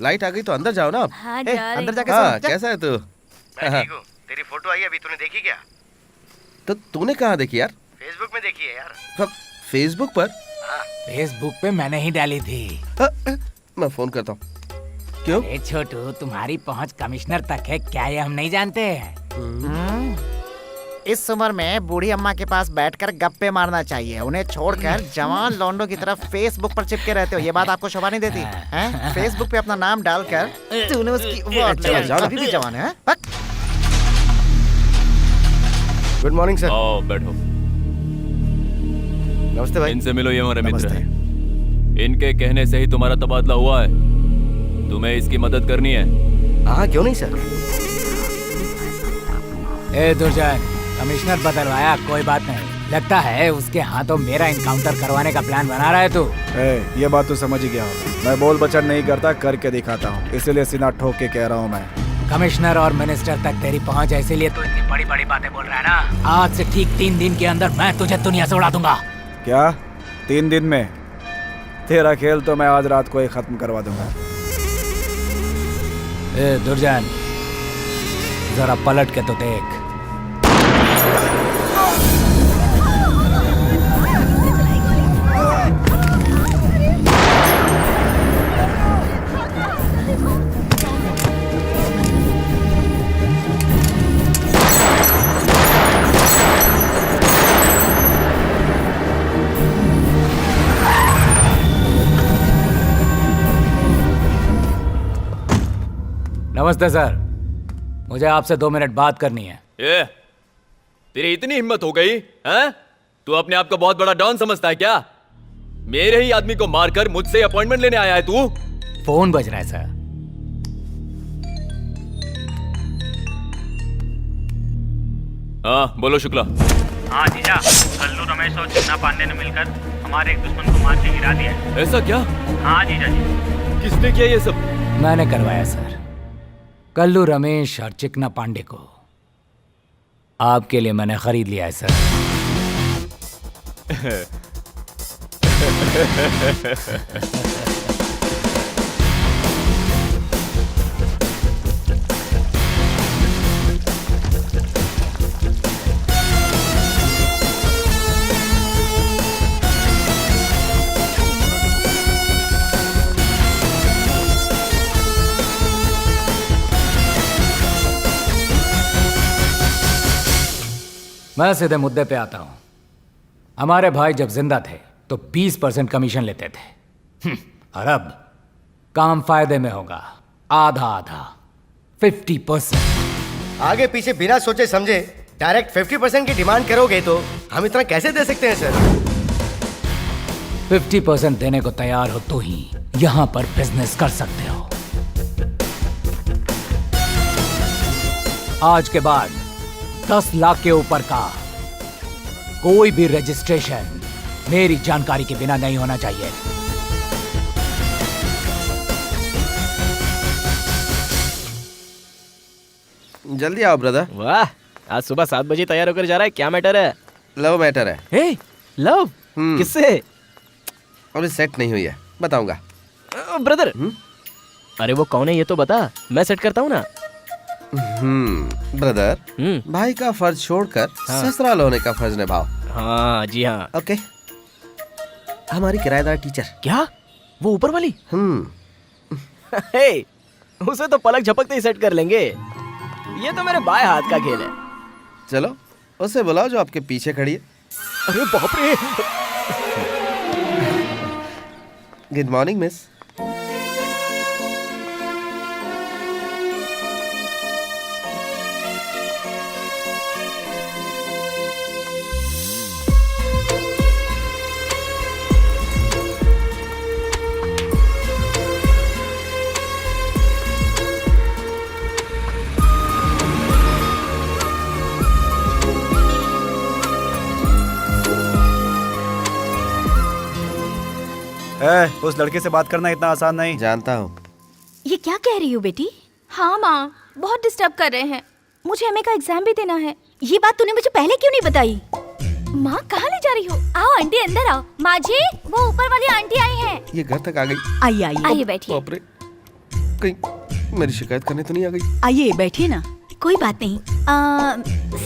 लाइट आ गई तो अंदर जाओ ना आप। हाँ ए, अंदर जाके हाँ सो, जा। कैसा है तू? मैं ठीक हूँ। तेरी फोटो आई अभी, तूने देखी क्या? तो तूने कहाँ देखी यार? फेसबुक में देखी है यार। हाँ, फेसबुक पर? फेसबुक पे मैंने ही डाली थी। मैं फोन करता हूँ। क्यों? ए छोटू, तुम्हारी पहुंच कमिश्नर तक है क्या, ये हम नहीं जानते हैं। इस उम्र में बूढ़ी अम्मा के पास बैठकर गप्पे मारना चाहिए, उन्हें छोड़कर जवान लौंडों की तरफ फेसबुक पर चिपके रहते हो। ये बात आपको शोभा नहीं देती हैं? फेसबुक पे अपना नाम डालकर तूने उसकी अभी भी जवान है। Good morning sir. आओ बैठो। नमस्ते भाई। इनसे मिलो, ये हमारे मित्र नमस्ते। हैं। इनके कहने से ही तुम्हारा तबादला हुआ है। तुम्हें इसकी मदद करनी है। हाँ क्यों नहीं सर। ए दुर्जन, कमिश्नर बदलवाया कोई बात नहीं, लगता है उसके हाथों मेरा इनकाउंटर करवाने का प्लान बना रहा है तू। ये बात तो समझ ही गया हूँ। मैं बोल बचन नहीं करता, करके दिखाता हूँ, इसीलिए सीना ठोक के कह रहा हूँ मैं। कमिश्नर और मिनिस्टर तक तेरी पहुंच है, इसीलिए तू इतनी बड़ी बड़ी बातें बोल रहा है ना। आज से ठीक 3 दिन के अंदर मैं तुझे दुनिया से उड़ा दूंगा। क्या 3 दिन में? तेरा खेल तो मैं आज रात को ही खत्म करवा दूंगा। ए दुर्जन, जरा पलट के तो देख। नमस्ते सर, मुझे आपसे 2 मिनट बात करनी है। ये तेरी इतनी हिम्मत हो गई हैं? तू अपने आप को बहुत बड़ा डॉन समझता है क्या? मेरे ही आदमी को मारकर मुझसे अपॉइंटमेंट लेने आया है तू? फोन बज रहा है सर। हाँ बोलो शुक्ला। हाँ जीजा, कल्लू रमेश और चिन्ना पांडे ने मिलकर हमारे एक दुश्मन को मार के गिरा दिया है। ऐसा क्या? हाँ जीजा जी। किसने किया ये सब? मैंने करवाया सर, कल्लू रमेश और चिकना पांडे को आपके लिए मैंने खरीद लिया है सर। मैं सीधे मुद्दे पे आता हूं। हमारे भाई जब जिंदा थे तो 20% कमीशन लेते थे, और अब काम फायदे में होगा, आधा आधा 50%। आगे पीछे बिना सोचे समझे डायरेक्ट 50% की डिमांड करोगे तो हम इतना कैसे दे सकते हैं सर? 50% देने को तैयार हो तो ही यहां पर बिजनेस कर सकते हो। आज के बाद 10 लाख के ऊपर का कोई भी रजिस्ट्रेशन मेरी जानकारी के बिना नहीं होना चाहिए। जल्दी आओ ब्रदर। वाह, आज सुबह 7 बजे तैयार होकर जा रहा है, क्या मैटर है? लव मैटर है। हे लव? किससे? अभी सेट नहीं हुई है, बताऊंगा। ब्रदर अरे वो कौन है ये तो बता, मैं सेट करता हूँ ना। ब्रदर भाई का फर्ज छोड़कर ससुराल होने का फर्ज निभाओ। हाँ जी हाँ। ओके। हमारी किराएदार टीचर। क्या? वो ऊपर वाली? हे, उसे तो पलक झपकते ही सेट कर लेंगे, ये तो मेरे बाएं हाथ का खेल है। चलो उसे बुलाओ जो आपके पीछे खड़ी है। अरे बाप रे। Good morning miss. उस लड़के से बात करना इतना आसान नहीं। जानता हूँ। ये क्या कह रही हो बेटी? हाँ माँ, बहुत डिस्टर्ब कर रहे हैं, मुझे एमए का एग्जाम भी देना है। ये बात तूने मुझे पहले क्यों नहीं बताई? माँ कहाँ ले जा रही हो? आओ आंटी अंदर आओ। माँ जी वो ऊपर वाली आंटी आई हैं। ये घर तक आ गई। आइए आइए आइए बैठिए। बाप रे, कहीं मेरी शिकायत करने तो नहीं आ गई? आइए बैठिए ना। कोई बात नहीं।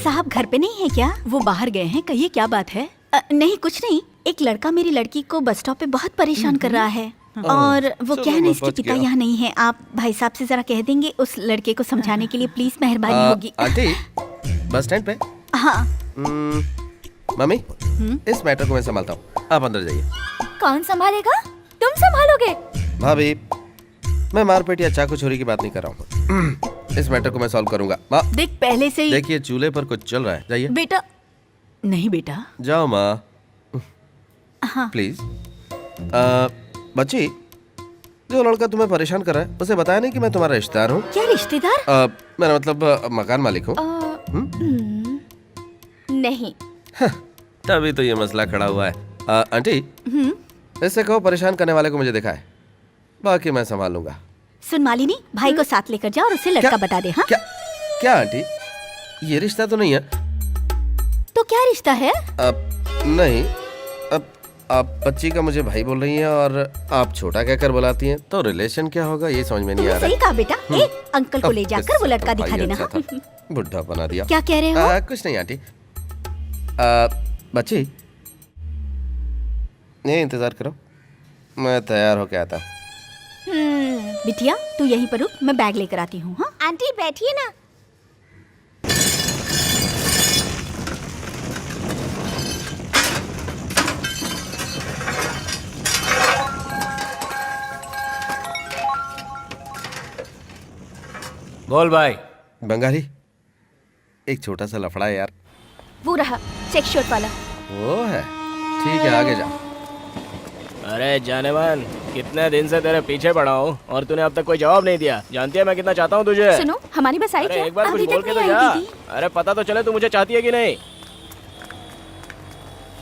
साहब घर पे नहीं है क्या? वो बाहर गए हैं, कहिए क्या बात है? नहीं कुछ नहीं, एक लड़का मेरी लड़की को बस स्टॉप पे बहुत परेशान कर रहा है और वो क्या है ना, इसके पिता यहाँ नहीं है। आप भाई साहब से जरा कह देंगे उस लड़के को समझाने के लिए, प्लीज मेहरबानी होगी। आंटी बस स्टैंड पे? हाँ। मम्मी इस मैटर को मैं संभालता हूँ, आप अंदर जाइए। कौन संभालेगा? तुम संभालोगे? भाभी मैं मारपीट या चाकू चोरी की बात नहीं कर रहा हूँ। इस मैटर को मैं सॉल्व करूंगा। माँ देख पहले से ही देखिए चूल्हे पर कुछ चल रहा है, जाइए। बेटा नहीं बेटा। जाओ माँ। हाँ। प्लीज। बच्ची जो लड़का तुम्हें परेशान कर रहा है उसे बताया नहीं कि मैं तुम्हारा रिश्तेदार हूँ? क्या रिश्तेदार? मेरा मतलब मकान मालिक हूँ। नहीं। तभी तो ये मसला खड़ा हुआ है। आंटी इससे कहो परेशान करने वाले को मुझे देखा है, बाकी मैं संभाल लूंगा। सुन मालिनी, भाई को साथ लेकर जा और उसे लड़का बता दे। हाँ? क्या आंटी ये रिश्ता तो नहीं है? तो क्या रिश्ता है? नहीं, अब आप बच्ची का मुझे भाई बोल रही हैं और आप छोटा कहकर बुलाती हैं, तो रिलेशन क्या होगा ये समझ में नहीं आ रहा। सही कहा बेटा। अंकल को ले जाकर वो लड़का दिखा देना। बुढ़ा बना दिया। क्या कह रहे हो? कुछ नहीं आंटी। बच्ची नहीं, इंतजार करो, मैं तैयार होके आता हूँ। बिटिया तू यहीं पर रुक, मैं बैग लेकर आती हूँ। हाँ आंटी बैठिए ना। बोल भाई। बंगाली एक छोटा सा लफड़ा है यार। वो रहा चेक शर्ट वाला। वो है, ठीक है आगे जा। अरे जाने मन, कितने दिन से तेरे पीछे पड़ा हूँ और तूने अब तक कोई जवाब नहीं दिया। जानती है मैं कितना चाहता हूँ तुझे। सुनो हमारी बस आई अरे क्या? एक बार कुछ अभी बोल तक के तो नहीं जा। आई दीदी। अरे पता तो चले तू मुझे चाहती है कि नहीं।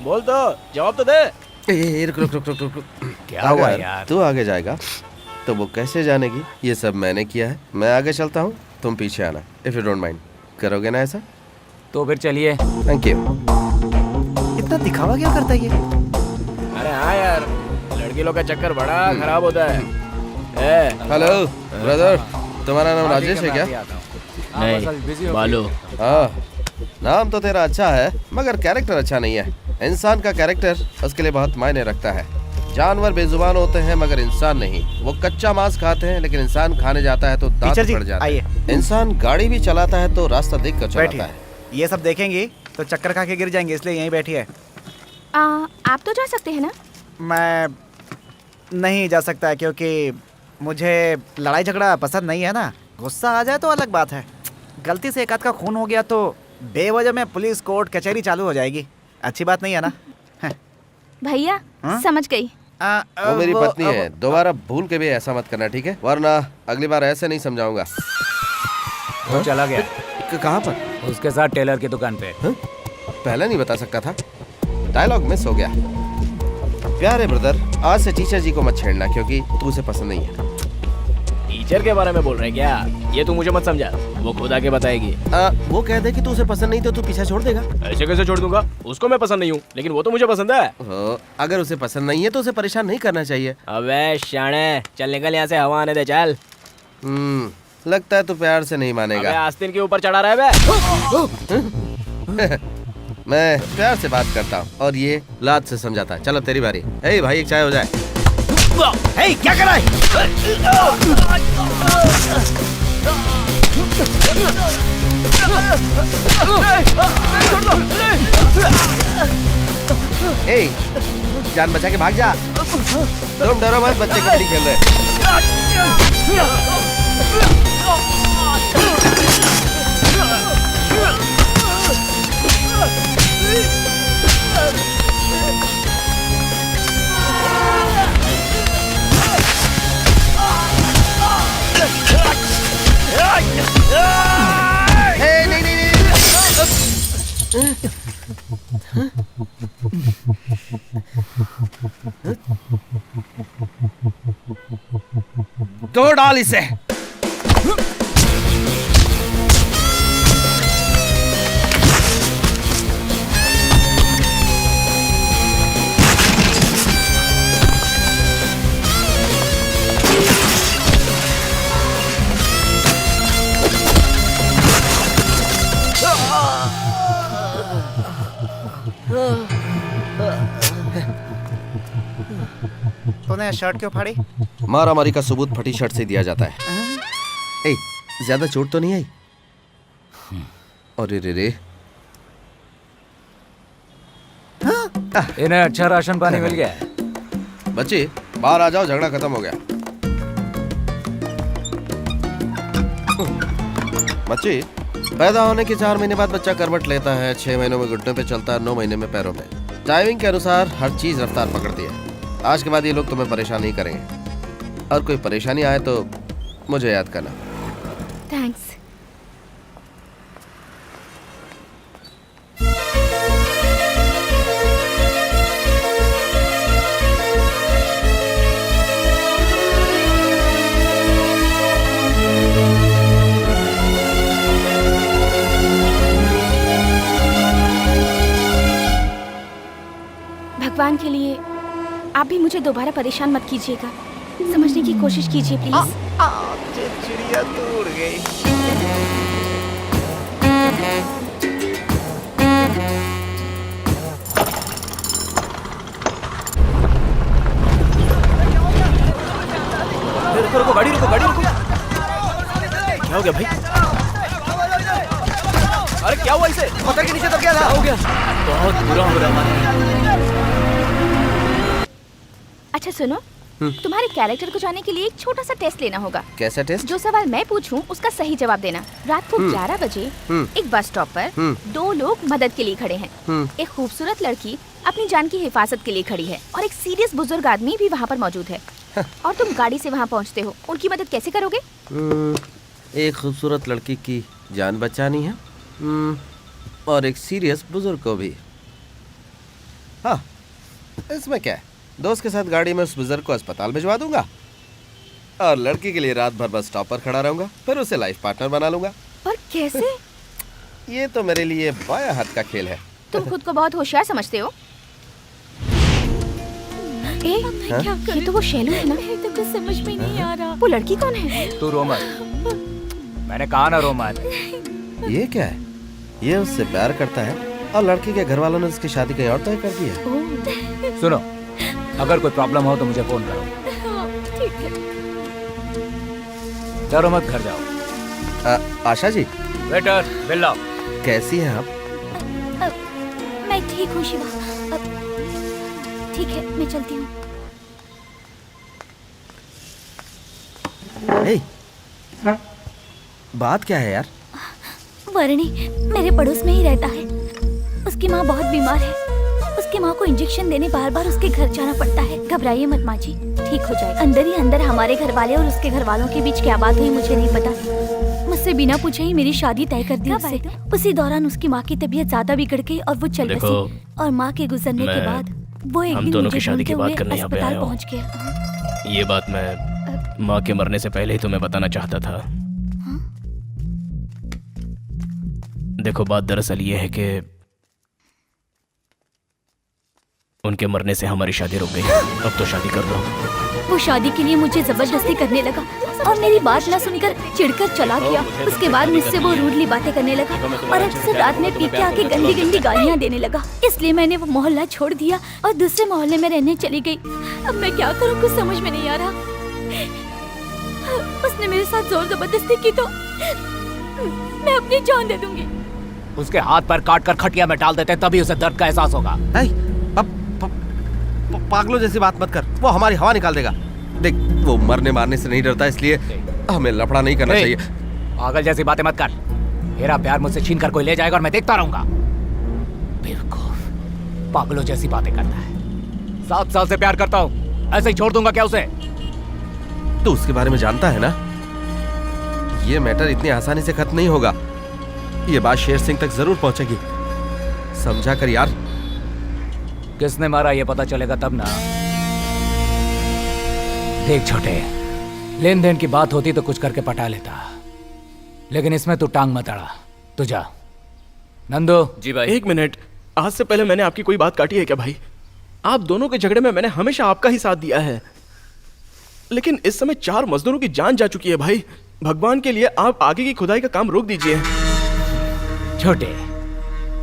बोल तो, जवाब तो दे। रुक रुक रुक रुक रुक। क्या हुआ यार? तू आगे जाएगा तो वो कैसे जानेगी? ये सब मैंने किया है। मैं आगे चलता हूँ, तुम पीछे आना। इफ यू डोंट माइंड, करोगे ना ऐसा? तो फिर चलिए। Thank you. इतना दिखावा क्या करता है ये? अरे हाँ यार, लड़की लोग का चक्कर बड़ा खराब होता है। हेलो ब्रदर, तुम्हारा नाम राजेश है क्या? नहीं, बालू। हाँ, नाम तो तेरा अच्छा है मगर कैरेक्टर अच्छा नहीं है। इंसान का कैरेक्टर उसके लिए बहुत मायने रखता है। जानवर बेजुबान होते हैं मगर इंसान नहीं। वो कच्चा मांस खाते हैं लेकिन इंसान खाने जाता है तो दांत पड़ जाते हैं। इंसान गाड़ी भी चलाता है तो रास्ता देख कर चलाता है। ये सब देखेंगी तो चक्कर खा के गिर जाएंगे, इसलिए यहीं बैठी है। आप तो जा सकते हैं ना? मैं नहीं जा सकता क्योंकि मुझे लड़ाई झगड़ा पसंद नहीं है ना। गुस्सा आ जाए तो अलग बात है, गलती से एक आध का खून हो गया तो बेवजह में पुलिस कोर्ट कचहरी चालू हो जाएगी। अच्छी बात नहीं है ना। भैया समझ गई। वो मेरी पत्नी है, दोबारा भूल के भी ऐसा मत करना, ठीक है? वरना अगली बार ऐसे नहीं समझाऊंगा। वो चला गया। कहाँ पर? उसके साथ टेलर की दुकान पे। पहले नहीं बता सकता था, डायलॉग मिस हो गया। प्यारे ब्रदर, आज से टीचर जी को मत छेड़ना क्योंकि तू उसे पसंद नहीं है। टीचर के बारे में बोल रहे हैं क्या? ये तू मुझे मत समझा, वो खुद आके बताएगी। वो कह दे कि तू उसे पसंद नहीं तो तू पीछा छोड़ देगा। ऐसे कैसे छोड़ दूंगा? उसको मैं पसंद नहीं हूँ, लेकिन वो तो मुझे पसंद है। अगर उसे पसंद नहीं है तो उसे परेशान नहीं करना चाहिए। अबे शाणे, चल निकल यहाँ से, हवा आने दे चल। लगता है तू प्यार से नहीं मानेगा। अबे आस्तीन के ऊपर चढ़ा रहा है बे। मैं प्यार से बात करता हूँ और ये लात से समझाता है। चलो तेरी बारी। हे भाई एक चाय हो जाए। हे क्या कर रहा है? हे जान बचा के भाग जा। तुम डरो मत, बच्चे कबड्डी खेल रहे हैं। नहीं नहीं नहीं। तो डाल इसे। तूने शर्ट क्यों फाड़ी? मारामारी का सबूत फटी शर्ट से दिया जाता है। ए, ज्यादा चोट तो नहीं आई? अरे रे रे। इन्हें अच्छा राशन पानी मिल गया है। बच्चे बाहर आ जाओ, झगड़ा खत्म हो गया। बच्चे पैदा होने के 4 महीने बाद बच्चा करवट लेता है, 6 महीनों में घुटनों पे चलता है, 9 महीने में पैरों में। टाइमिंग के अनुसार हर चीज रफ्तार पकड़ती है। आज के बाद ये लोग तुम्हें परेशान नहीं करेंगे। और कोई परेशानी आए तो मुझे याद करना। थैंक्स। भगवान के लिए आप भी मुझे दोबारा परेशान मत कीजिएगा। समझने की कोशिश कीजिए प्लीज। चिड़िया तो उड़ गई। रुको, गाड़ी रुको, गाड़ी रुको। क्या हो गया भाई? अरे क्या हुआ इसे? पत्थर के नीचे दब गया था। हो गया। बहुत बुरा हो रहा है। अच्छा सुनो, तुम्हारे कैरेक्टर को जानने के लिए एक छोटा सा टेस्ट लेना होगा। कैसा टेस्ट? जो सवाल मैं पूछूं उसका सही जवाब देना। रात को 11 बजे एक बस स्टॉप पर 2 लोग मदद के लिए खड़े हैं। एक खूबसूरत लड़की अपनी जान की हिफाजत के लिए खड़ी है और एक सीरियस बुजुर्ग आदमी भी वहाँ पर मौजूद है। और तुम गाड़ी से वहाँ पहुँचते हो, उनकी मदद कैसे करोगे? एक खूबसूरत लड़की की जान बचानी है और एक सीरियस बुजुर्ग को भी। हाँ, इसमें क्या है, दोस्त के साथ गाड़ी में उस बुजुर्ग को अस्पताल भिजवा दूंगा और लड़की के लिए रात भर बस स्टॉप पर खड़ा रहूंगा, फिर उसे लाइफ पार्टनर बना लूंगा। पर कैसे? ये तो मेरे लिए बाया हाथ का खेल है। तुम खुद को बहुत होशियार समझते हो। ये तो वो शैलू है ना? तो कुछ समझ में नहीं आ रहा। वो लड़की कौन है? तू रो मत, मैंने कहा ना रो मत। ये क्या है? ये उससे प्यार करता है और लड़की के घर वालों ने उसकी शादी कहीं और तय कर दी है। सुनो, अगर कोई प्रॉब्लम हो तो मुझे फोन करो। ठीक है। डरो मत, घर जाओ। आशा जी, वेटर बिल लाओ। कैसी हैं आप? मैं ठीक हूँ शिवा। ठीक है, मैं चलती हूँ। बात क्या है यार? वर्णी मेरे पड़ोस में ही रहता है। उसकी माँ बहुत बीमार है। उसकी माँ को इंजेक्शन देने बार बार उसके घर जाना पड़ता है। घबराइए मत माँ जी, ठीक हो जाएगा। अंदर ही अंदर हमारे घर वाले और उसके घर वालों के बीच क्या बात हुई मुझे नहीं पता। मुझसे बिना पूछे ही मेरी शादी तय कर दी उससे। उसी दौरान उसकी माँ की तबीयत ज्यादा बिगड़ गई और वो चल बसी। और माँ के गुजरने के बाद वो एक दिन मुझे ढूंढते हुए अस्पताल पहुँच गया। ये बात मैं माँ के मरने से पहले ही तुम्हें बताना चाहता था। देखो, बात दरअसल ये है कि उनके मरने से हमारी शादी रुक गई। अब तो शादी कर दो। वो शादी के लिए मुझे जबरदस्ती करने लगा और मेरी बात ना सुनकर चिढ़कर चला गया। उसके बाद मुझसे वो रूडली बातें करने लगा और अक्सर रात में पी के आके गंदी गंदी गालियाँ देने लगा। इसलिए मैंने वो मोहल्ला छोड़ दिया और दूसरे मोहल्ले में रहने चली गई। अब मैं क्या करूँ, कुछ समझ में नहीं आ रहा। उसने मेरे साथ जोर जबरदस्ती की तो मैं अपनी जान दे दूंगी। उसके हाथ पर काट कर खटिया में डाल देते, तभी उसे दर्द का एहसास होगा। पागलों जैसी बात मत कर, वो हमारी हवा निकाल देगा। देख, वो मरने मारने से नहीं डरता, इसलिए हमें लफड़ा नहीं करना चाहिए। पागल जैसी बातें मत कर। मेरा प्यार मुझसे छीन कर कोई ले जाएगा और मैं देखता रहूंगा। बेवकूफ, पागलों जैसी बातें करता है। 7 साल से प्यार करता हूँ, ऐसे ही छोड़ दूंगा क्या उसे? तो उसके बारे में जानता है ना। ये मैटर इतनी आसानी से खत्म नहीं होगा। ये बात शेर सिंह तक जरूर पहुंचेगी। समझा कर यार। किसने मारा ये पता चलेगा तब ना। देख छोटे, लेन देन की बात होती तो कुछ करके पटा लेता, लेकिन इसमें तू टांग मत अड़ा। तू जा। नंदू। जी भाई। 1 मिनट, आज से पहले मैंने आपकी कोई बात काटी है क्या भाई? आप दोनों के झगड़े में मैंने हमेशा आपका ही साथ दिया है, लेकिन इस समय 4 मजदूरों की जान जा चुकी है भाई। भगवान के लिए आप आगे की खुदाई का काम रोक दीजिए। छोटे,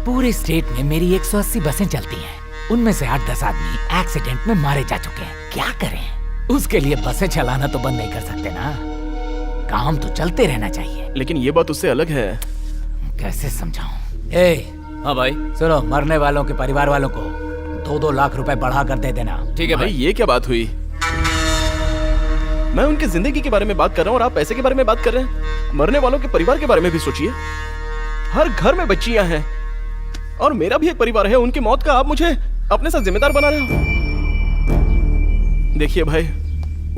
पूरे स्टेट में मेरी 180 बसें चलती हैं, उनमें से 8-10 आदमी एक्सीडेंट में मारे जा चुके हैं। क्या करें? उसके लिए बसें चलाना तो बंद नहीं कर सकते ना। काम तो चलते रहना चाहिए। लेकिन ये बात उससे अलग है। कैसे समझाऊं? हाँ भाई। सुनो, मरने वालों के परिवार वालों को 2-2 लाख रुपए बढ़ा कर दे देना। ठीक है भाई। ये क्या बात हुई? मैं उनकी जिंदगी के बारे में बात कर रहा हूँ और आप पैसे के बारे में बात कर रहे हैं। मरने वालों के परिवार के बारे में भी सोचिए। हर घर में बच्चियां हैं और मेरा भी एक परिवार है। उनकी मौत का आप मुझे अपने साथ जिम्मेदार बना रहे हो। देखिए भाई,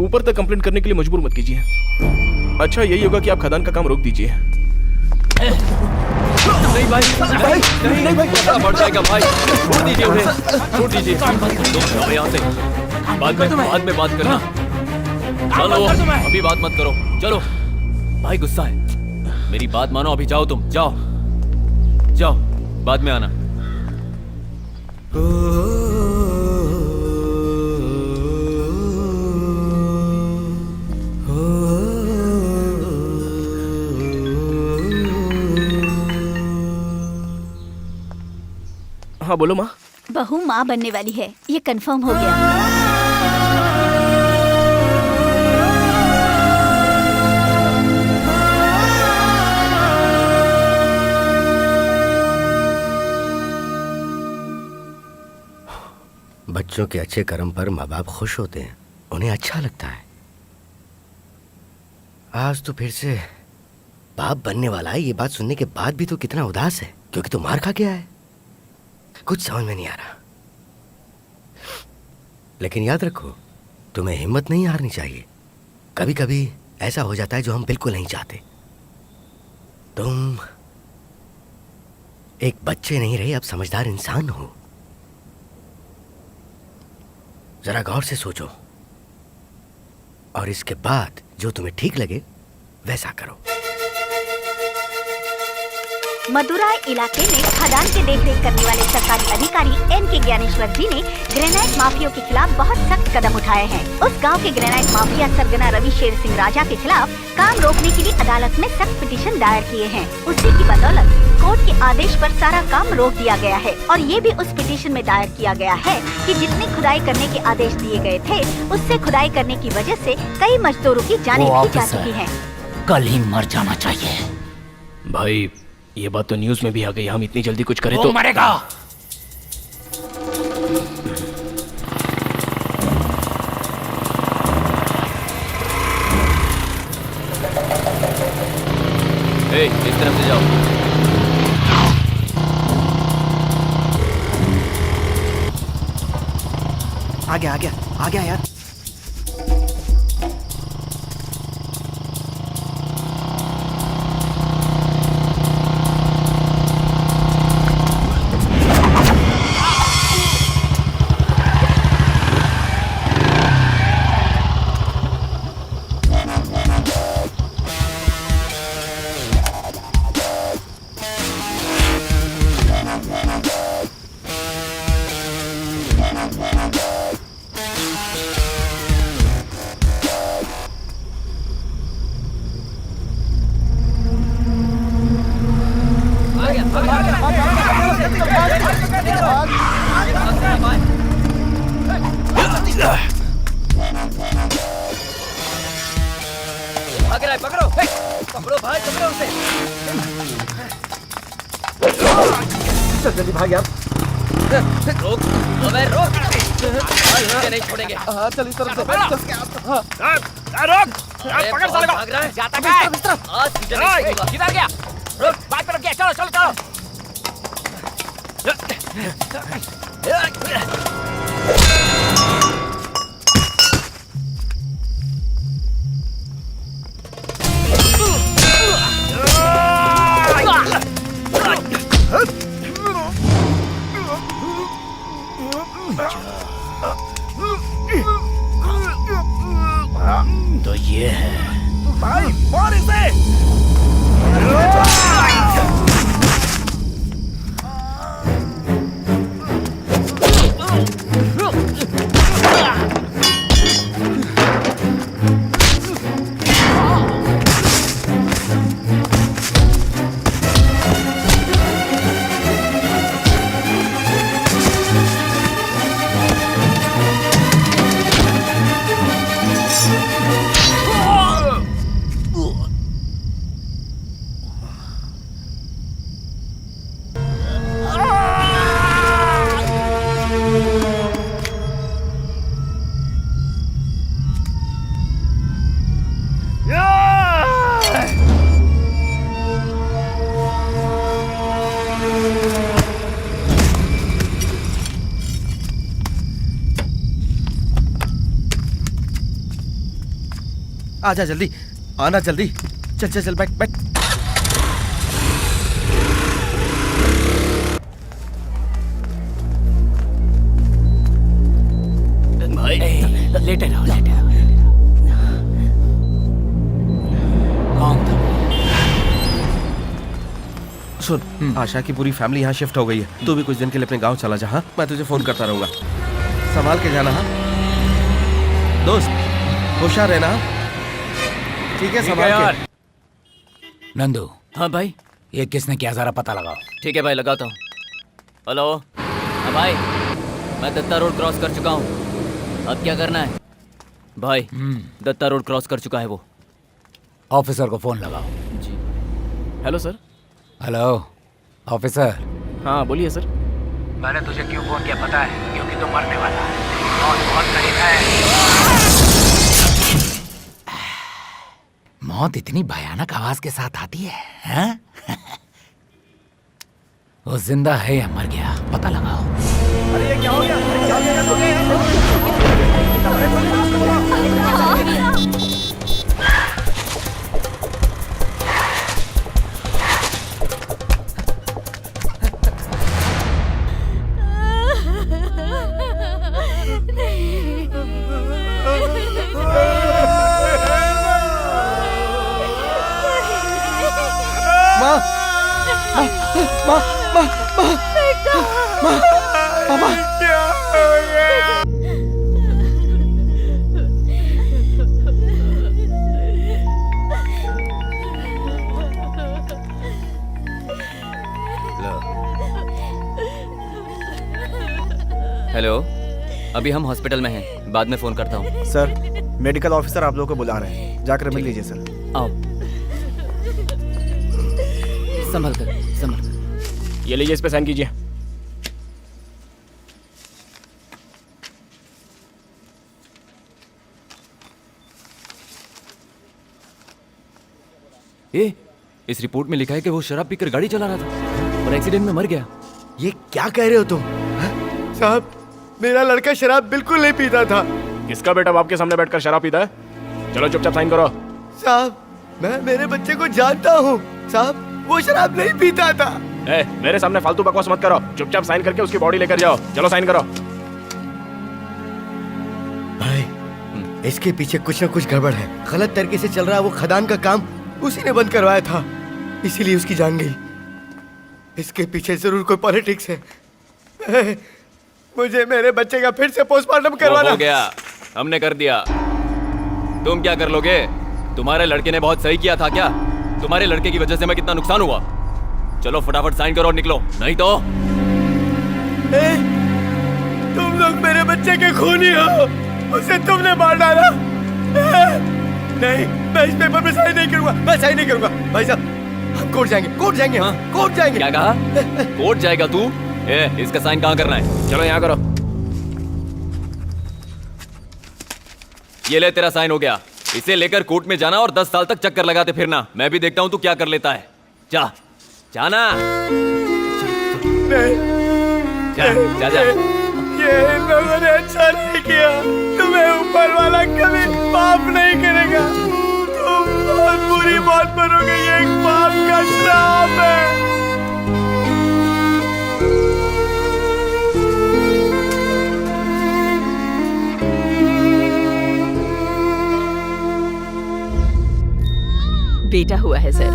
ऊपर तक कंप्लेंट करने के लिए मजबूर मत कीजिए। अच्छा यही होगा कि आप खदान का काम रोक दीजिए। नहीं भाई, नहीं भाई, खतरा बढ़ जाएगा भाई। छोड़ दीजिए उन्हें, छोड़ दीजिए। तुम जाओ यहाँ से, बाद में बात करना। चलो, अभी बात मत करो, चलो। भाई गुस्सा है, मेरी बात मानो। अभी जाओ, तुम जाओ, जाओ, बाद में आना। हाँ बोलो माँ। बहू माँ बनने वाली है, ये कंफर्म हो गया। बच्चों के अच्छे कर्म पर माँ बाप खुश होते हैं, उन्हें अच्छा लगता है। आज तो फिर से बाप बनने वाला है। ये बात सुनने के बाद भी तो कितना उदास है, क्योंकि तो मार खा गया है। कुछ समझ में नहीं आ रहा। लेकिन याद रखो, तुम्हें हिम्मत नहीं हारनी चाहिए। कभी कभी ऐसा हो जाता है जो हम बिल्कुल नहीं चाहते। तुम एक बच्चे नहीं रहे, अब समझदार इंसान हो। जरा गौर से सोचो और इसके बाद जो तुम्हें ठीक लगे वैसा करो। मदुराई इलाके में खदान के देखरेख करने वाले सरकारी अधिकारी एन.के. ज्ञानेश्वर जी ने ग्रेनाइट माफिया के खिलाफ बहुत सख्त कदम उठाए हैं। उस गांव के ग्रेनाइट माफिया सरगना रवि शेर सिंह राजा के खिलाफ काम रोकने के लिए अदालत में सख्त पिटीशन दायर किए हैं। उसी की बदौलत कोर्ट के आदेश पर सारा काम रोक दिया गया है और ये भी उस पिटीशन में दायर किया गया है कि जितनी खुदाई करने के आदेश दिए गए थे, उससे खुदाई करने की वजह से कई मजदूरों की जानें भी जा चुकी हैं। कल ही मर जाना चाहिए। भाई ये बात तो न्यूज़ में भी आ गई। हम इतनी जल्दी कुछ करें तो मरेगा। इस तरफ से जाओ। आ गया यार। चल जल्दी भाग यार। रोक, अबे रोक। आज तुझे नहीं छोड़ेंगे। हाँ चल इस तरफ से। रोक अरे, पकड़ बहुत साले को। भाग रहा है। जाता क्या है? आज तुझे नहीं छोड़ूंगा। किधर गया? रुक बात पर गया। चलो चलो चलो। तो ये है। भाई मार इसे। आजा जल्दी, आना जल्दी। चल चल चल बैठ बैठ। भाई लेटे रहो, लेटे रहो। कौन था? सुन, आशा की पूरी फैमिली यहाँ शिफ्ट हो गई है। तू भी कुछ दिन के लिए अपने गांव चला जा। हाँ, मैं तुझे फोन करता रहूंगा। संभाल के जाना। हाँ दोस्त, होशियार रहना। ठीक है, संभाल के। नंदू, हाँ भाई। ये किसने किया, जरा पता लगाओ। ठीक है भाई, लगाता हूँ। हेलो। हाँ भाई, मैं दत्ता रोड क्रॉस कर चुका हूँ। अब क्या करना है भाई? दत्ता रोड क्रॉस कर चुका है वो। ऑफिसर को फोन लगाओ। जी। Hello sir. Hello officer. हाँ बोलिए सर। मैंने तुझे क्यों फोन किया पता है? क्योंकि तू मरने वाला है। मौत बहुत करीब है। मौत इतनी भयानक आवाज के साथ आती है, हैं? वो जिंदा है या मर गया, पता लगाओ। अरे ये क्या हो गया? हेलो, अभी हम हॉस्पिटल में हैं, बाद में फोन करता हूँ। सर, मेडिकल ऑफिसर आप लोगों को बुला रहे हैं, जाकर मिल लीजिए सर। आओ। संभल कर। ये लीजिए, इस पे साइन कीजिए। इस रिपोर्ट में लिखा है कि वो शराब पीकर गाड़ी चला रहा था और एक्सीडेंट में मर गया। ये क्या कह रहे हो तुम? साहब, मेरा लड़का शराब बिल्कुल नहीं पीता था। किसका बेटा बाप के सामने बैठकर शराब पीता है? चलो चुपचाप साइन करो। साहब, मैं मेरे बच्चे को जानता हूँ। साहब, वो शराब नहीं पीता था। मेरे सामने फालतू बकवास मत करो। चुपचाप साइन करके उसकी बॉडी लेकर जाओ। चलो साइन करो। भाई, इसके पीछे कुछ न कुछ गड़बड़ है। गलत तरीके से चल रहा वो खदान का काम उसी ने बंद करवाया था, इसीलिए उसकी जान गई। इसके पीछे जरूर कोई पॉलिटिक्स है। मुझे मेरे बच्चे का फिर से पोस्टमार्टम करवाना। हो गया, हमने कर दिया। तुम क्या कर लोगे? तुम्हारे लड़के ने बहुत सही किया था क्या? तुम्हारे लड़के की वजह से मैं कितना नुकसान हुआ। चलो फटाफट साइन करो और निकलो, नहीं तो तुम लोग मेरे बच्चे के खूनी हो। उसे तुमने मार डाला। नहीं, मैं इस पेपर पे साइन नहीं करूंगा। मैं साइन नहीं करूंगा। भाई साहब, हम कोर्ट जाएंगे, कोर्ट जाएंगे, हाँ? कोर्ट जाएंगे। क्या कहा? कोर्ट जाएगा तू? इसका साइन कहाँ करना है? चलो यहाँ करो। ये ले, तेरा साइन हो गया। इसे लेकर कोर्ट में जाना और 10 साल तक चक्कर लगाते फिरना। मैं भी देखता हूँ तू क्या कर लेता है। जा, जाना। जा, जा, जा। ये इन लोगों ने अच्छा नहीं किया। तुम्हें ऊपर वाला कभी माफ नहीं करेगा। तुम बहुत बुरी मौत मरोगे। ये एक पाप का श्राप है। बेटा हुआ है सर।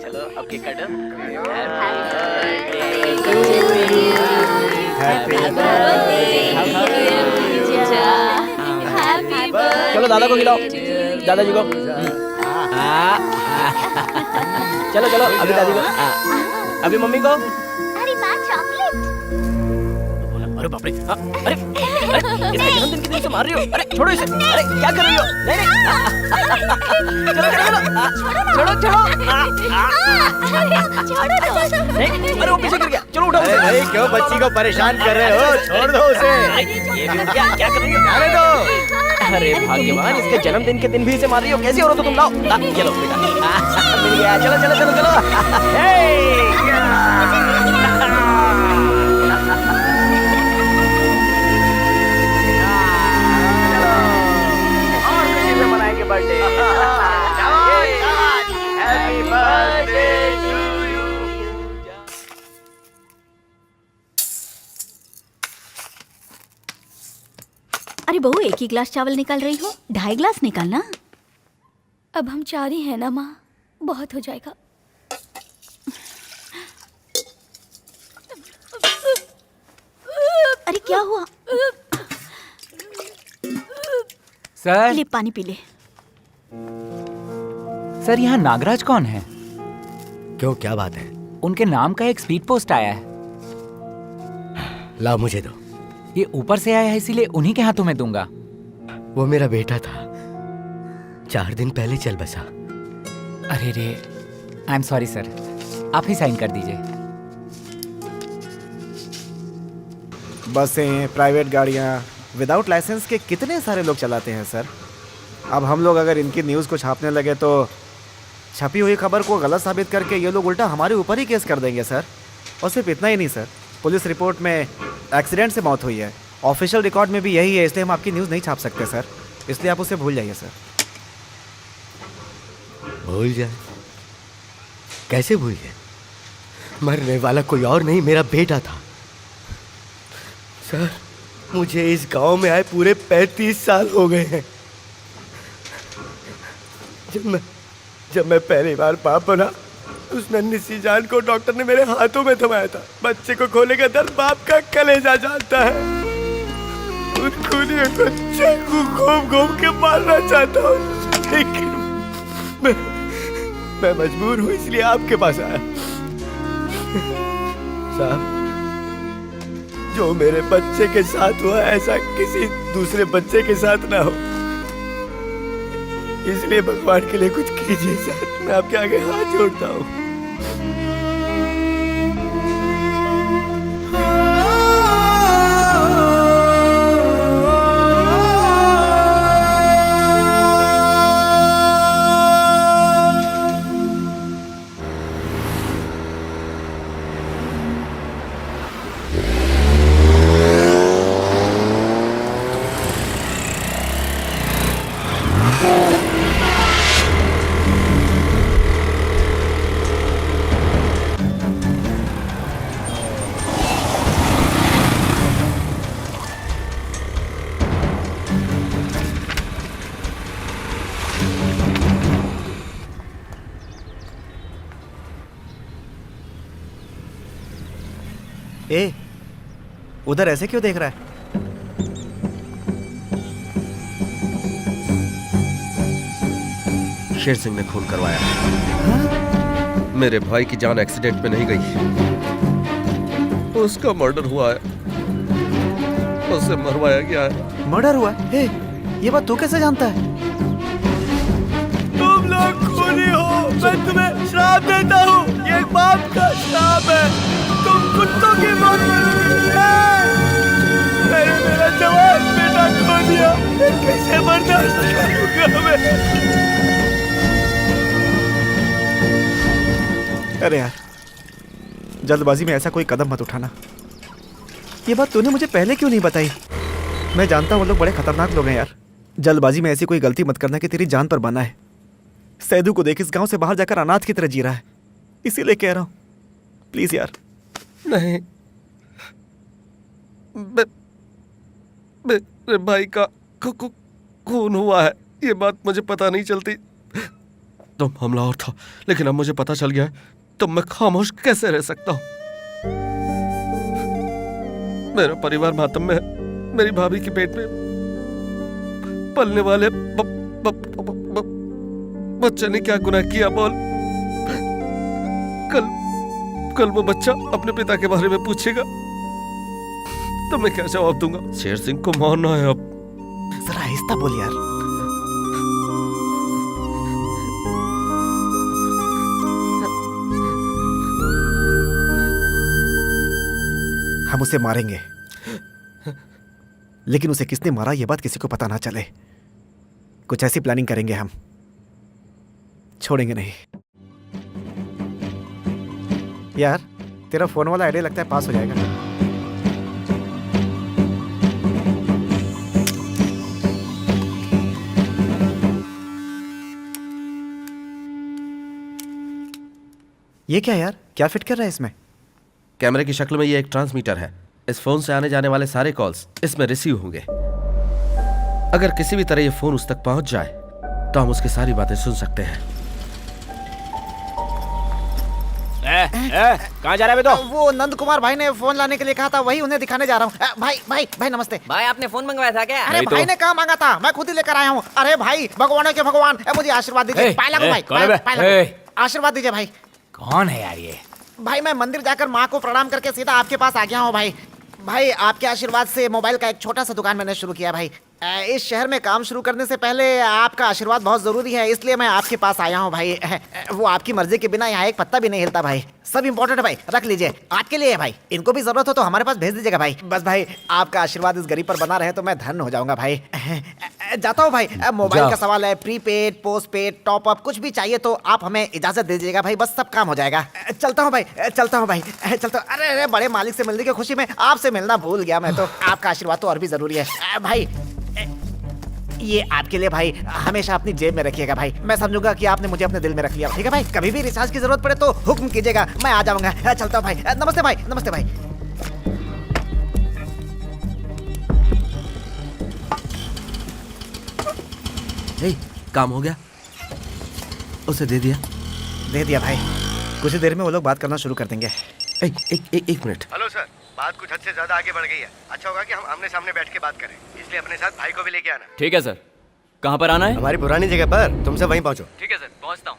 चलो अब केक काटो। चलो दादा को खिलाओ, दादाजी को। चलो चलो, अभी दादी को, अभी मम्मी को। अरे माँ, चॉकलेट। अरे बाप रे, अरे इसके जन्मदिन के दिन से मार रही हो। अरे छोड़ो इसे। अरे क्या कर रही हो? नहीं नहीं, चलो चलो चलो, छोड़ो छोड़ो। नहीं, अरे वो पीछे गिर गया। चलो उठाओ उसे। भाई क्यों बच्ची को परेशान कर रहे हो? छोड़ दो उसे। ये भी क्या कर रही हो? जाने दो। अरे भाग्यवान, इसके जन्मदिन के दिन भी इसे मार रही हो। कैसी हो तो तुम? लाओ, चलो बेटा, मिल गया। चलो चलो चलो चलो। मनाएंगे birthday. Happy birthday to you. अरे बहू, एक ही गिलास चावल निकाल रही हो, 2.5 गिलास निकालना। अब हम 4 ही हैं ना माँ, बहुत हो जाएगा। अरे क्या हुआ? सर, ले पानी पी ले। सर यहाँ नागराज कौन है? क्यों, क्या बात है? उनके नाम का एक स्पीड पोस्ट आया है। लाओ मुझे दो। ये ऊपर से आया है, इसीलिए उन्हीं के हाथों में दूंगा। वो मेरा बेटा था, 4 दिन पहले चल बसा। अरे रे, आई एम सॉरी सर, आप ही साइन कर दीजिए। बसें, प्राइवेट गाड़ियाँ विदाउट लाइसेंस के कितने सारे लोग चलाते हैं सर। अब हम लोग अगर इनकी न्यूज़ को छापने लगे तो छपी हुई खबर को गलत साबित करके ये लोग उल्टा हमारे ऊपर ही केस कर देंगे सर। और सिर्फ इतना ही नहीं सर, पुलिस रिपोर्ट में एक्सीडेंट से मौत हुई है, ऑफिशियल रिकॉर्ड में भी यही है, इसलिए हम आपकी न्यूज़ नहीं छाप सकते सर। इसलिए आप उसे भूल जाइए सर। भूल जाए? कैसे भूल जाए? मरने वाला कोई और नहीं, मेरा बेटा था। सर, मुझे इस गांव में आए पूरे 35 साल हो गए हैं। जब मैं पहली बार बाप बना, उस नन्ही सी जान को डॉक्टर ने मेरे हाथों में थमाया था। बच्चे को खोने का दर्द बाप का कलेजा जानता है। उन खूनियों को चाकू घूम घूम के मारना चाहता हूँ, लेकिन मैं मजबूर हूँ, इसलिए आपके पास आया। साहब, जो मेरे बच्चे के साथ हुआ ऐसा किसी दूसरे बच्चे के साथ ना हो, इसलिए भगवान के लिए कुछ कीजिए सर। मैं आपके आगे हाथ जोड़ता हूँ। ए, उधर ऐसे क्यों देख रहा है? शेर सिंह ने खून करवाया। मेरे भाई की जान एक्सीडेंट में नहीं गई, उसका मर्डर हुआ है, उसे मरवाया गया है। मर्डर हुआ? ए, ये बात तू कैसे जानता है? तुम लोग खूनी हो, मैं तुम्हें श्राप देता हूँ, ये एक बाप का श्राप है, तुम कुत्तों की मौत मरोगे। मैंने मेरा जवान बेटा खो दिया, कैसे बर्दाश्त करूंगा मैं? अरे यार, जल्दबाजी में ऐसा कोई कदम मत उठाना। ये बात तूने मुझे पहले क्यों नहीं बताई? मैं जानता हूँ वो लोग बड़े खतरनाक लोग हैं यार। जल्दबाजी में ऐसी कोई गलती मत करना कि तेरी जान पर बना है। सैदू को देख, इस गांव से बाहर जाकर अनाथ की तरह जी रहा है, इसीलिए कह रहा हूँ, प्लीज यार। नहीं, मेरे भाई का खून हुआ है, ये बात मुझे पता नहीं चलती तो हमला और था, लेकिन अब मुझे पता चल गया है तो मैं खामोश कैसे रह सकता हूँ? मेरा परिवार मातम में है, मेरी भाभी के पेट में पलने वाले बच्चे ने क्या गुनाह किया बोल? कल वो बच्चा अपने पिता के बारे में पूछेगा तो मैं क्या जवाब दूंगा? शेर सिंह को मारना है अब। जरा आहिस्ता बोल यार। हम उसे मारेंगे, लेकिन उसे किसने मारा ये बात किसी को पता ना चले। कुछ ऐसी प्लानिंग करेंगे हम, छोड़ेंगे नहीं। यार, तेरा फोन वाला आइडिया लगता है पास हो जाएगा। ये क्या यार, क्या फिट कर रहा है इसमें? कैमरे की शक्ल में ये एक ट्रांसमीटर है। इस फोन से आने जाने वाले सारे कॉल्स इसमें रिसीव होंगे। अगर किसी भी तरह ये फोन उस तक पहुंच जाए तो हम उसकी सारी बातें सुन सकते हैं। कहाँ जा रहा है बे तो? वो नंद कुमार भाई ने फोन लाने के लिए कहा था, वही उन्हें दिखाने जा रहा हूँ। भाई नमस्ते। भाई आपने फोन मंगवाया था क्या? अरे भाई ने कहा मांगा था, मैं खुद ही लेकर आया हूँ। अरे भाई, भगवानों के भगवान, मुझे आशीर्वाद दीजिए। पाए लागू भाई, आशीर्वाद दीजिए भाई। कौन है यार ये? भाई मैं मंदिर जाकर माँ को प्रणाम करके सीधा आपके पास आ गया हूँ भाई। भाई आपके आशीर्वाद से मोबाइल का एक छोटा सा दुकान मैंने शुरू किया भाई। इस शहर में काम शुरू करने से पहले आपका आशीर्वाद बहुत जरूरी है, इसलिए मैं आपके पास आया हूँ भाई। वो आपकी मर्जी के बिना यहाँ एक पत्ता भी नहीं हिलता भाई। सब इंपॉर्टेंट है भाई, रख लीजिए, आपके लिए है भाई। इनको भी जरूरत हो तो हमारे पास भेज दीजिएगा भाई। बस भाई आपका आशीर्वाद इस गरीब पर बना रहे तो मैं धन्य हो जाऊंगा भाई। जाता हूँ भाई। मोबाइल का सवाल है, प्रीपेड, पोस्टपेड, टॉप अप, कुछ भी चाहिए तो आप हमें इजाजत दे दीजिएगा भाई, बस सब काम हो जाएगा। चलता हूँ भाई, चलता हूँ भाई, चलता हूँ। अरे बड़े मालिक से मिलने की खुशी में आपसे मिलना भूल गया मैं तो। आपका आशीर्वाद तो और भी जरूरी है भाई। ये आपके लिए भाई, हमेशा अपनी जेब में रखिएगा भाई। मैं समझूंगा कि आपने मुझे अपने दिल में रख लिया, ठीक है भाई। कभी भी रिचार्ज की जरूरत पड़े तो हुक्म कीजिएगा, मैं आ जाऊंगा। चलता हूँ भाई। नमस्ते भाई, नमस्ते भाई। काम हो गया, उसे दे दिया भाई। कुछ ही देर में वो लोग बात करना शुरू कर देंगे। एक मिनट। हेलो सर, बात कुछ हद से ज्यादा आगे बढ़ गई है। अच्छा होगा कि हम आमने सामने बैठ के बात करें, इसलिए अपने साथ भाई को भी लेके आना। ठीक है सर, कहाँ पर आना है? हमारी पुरानी जगह पर, तुमसे वहीं पहुंचो। ठीक है सर, पहुँचता हूँ।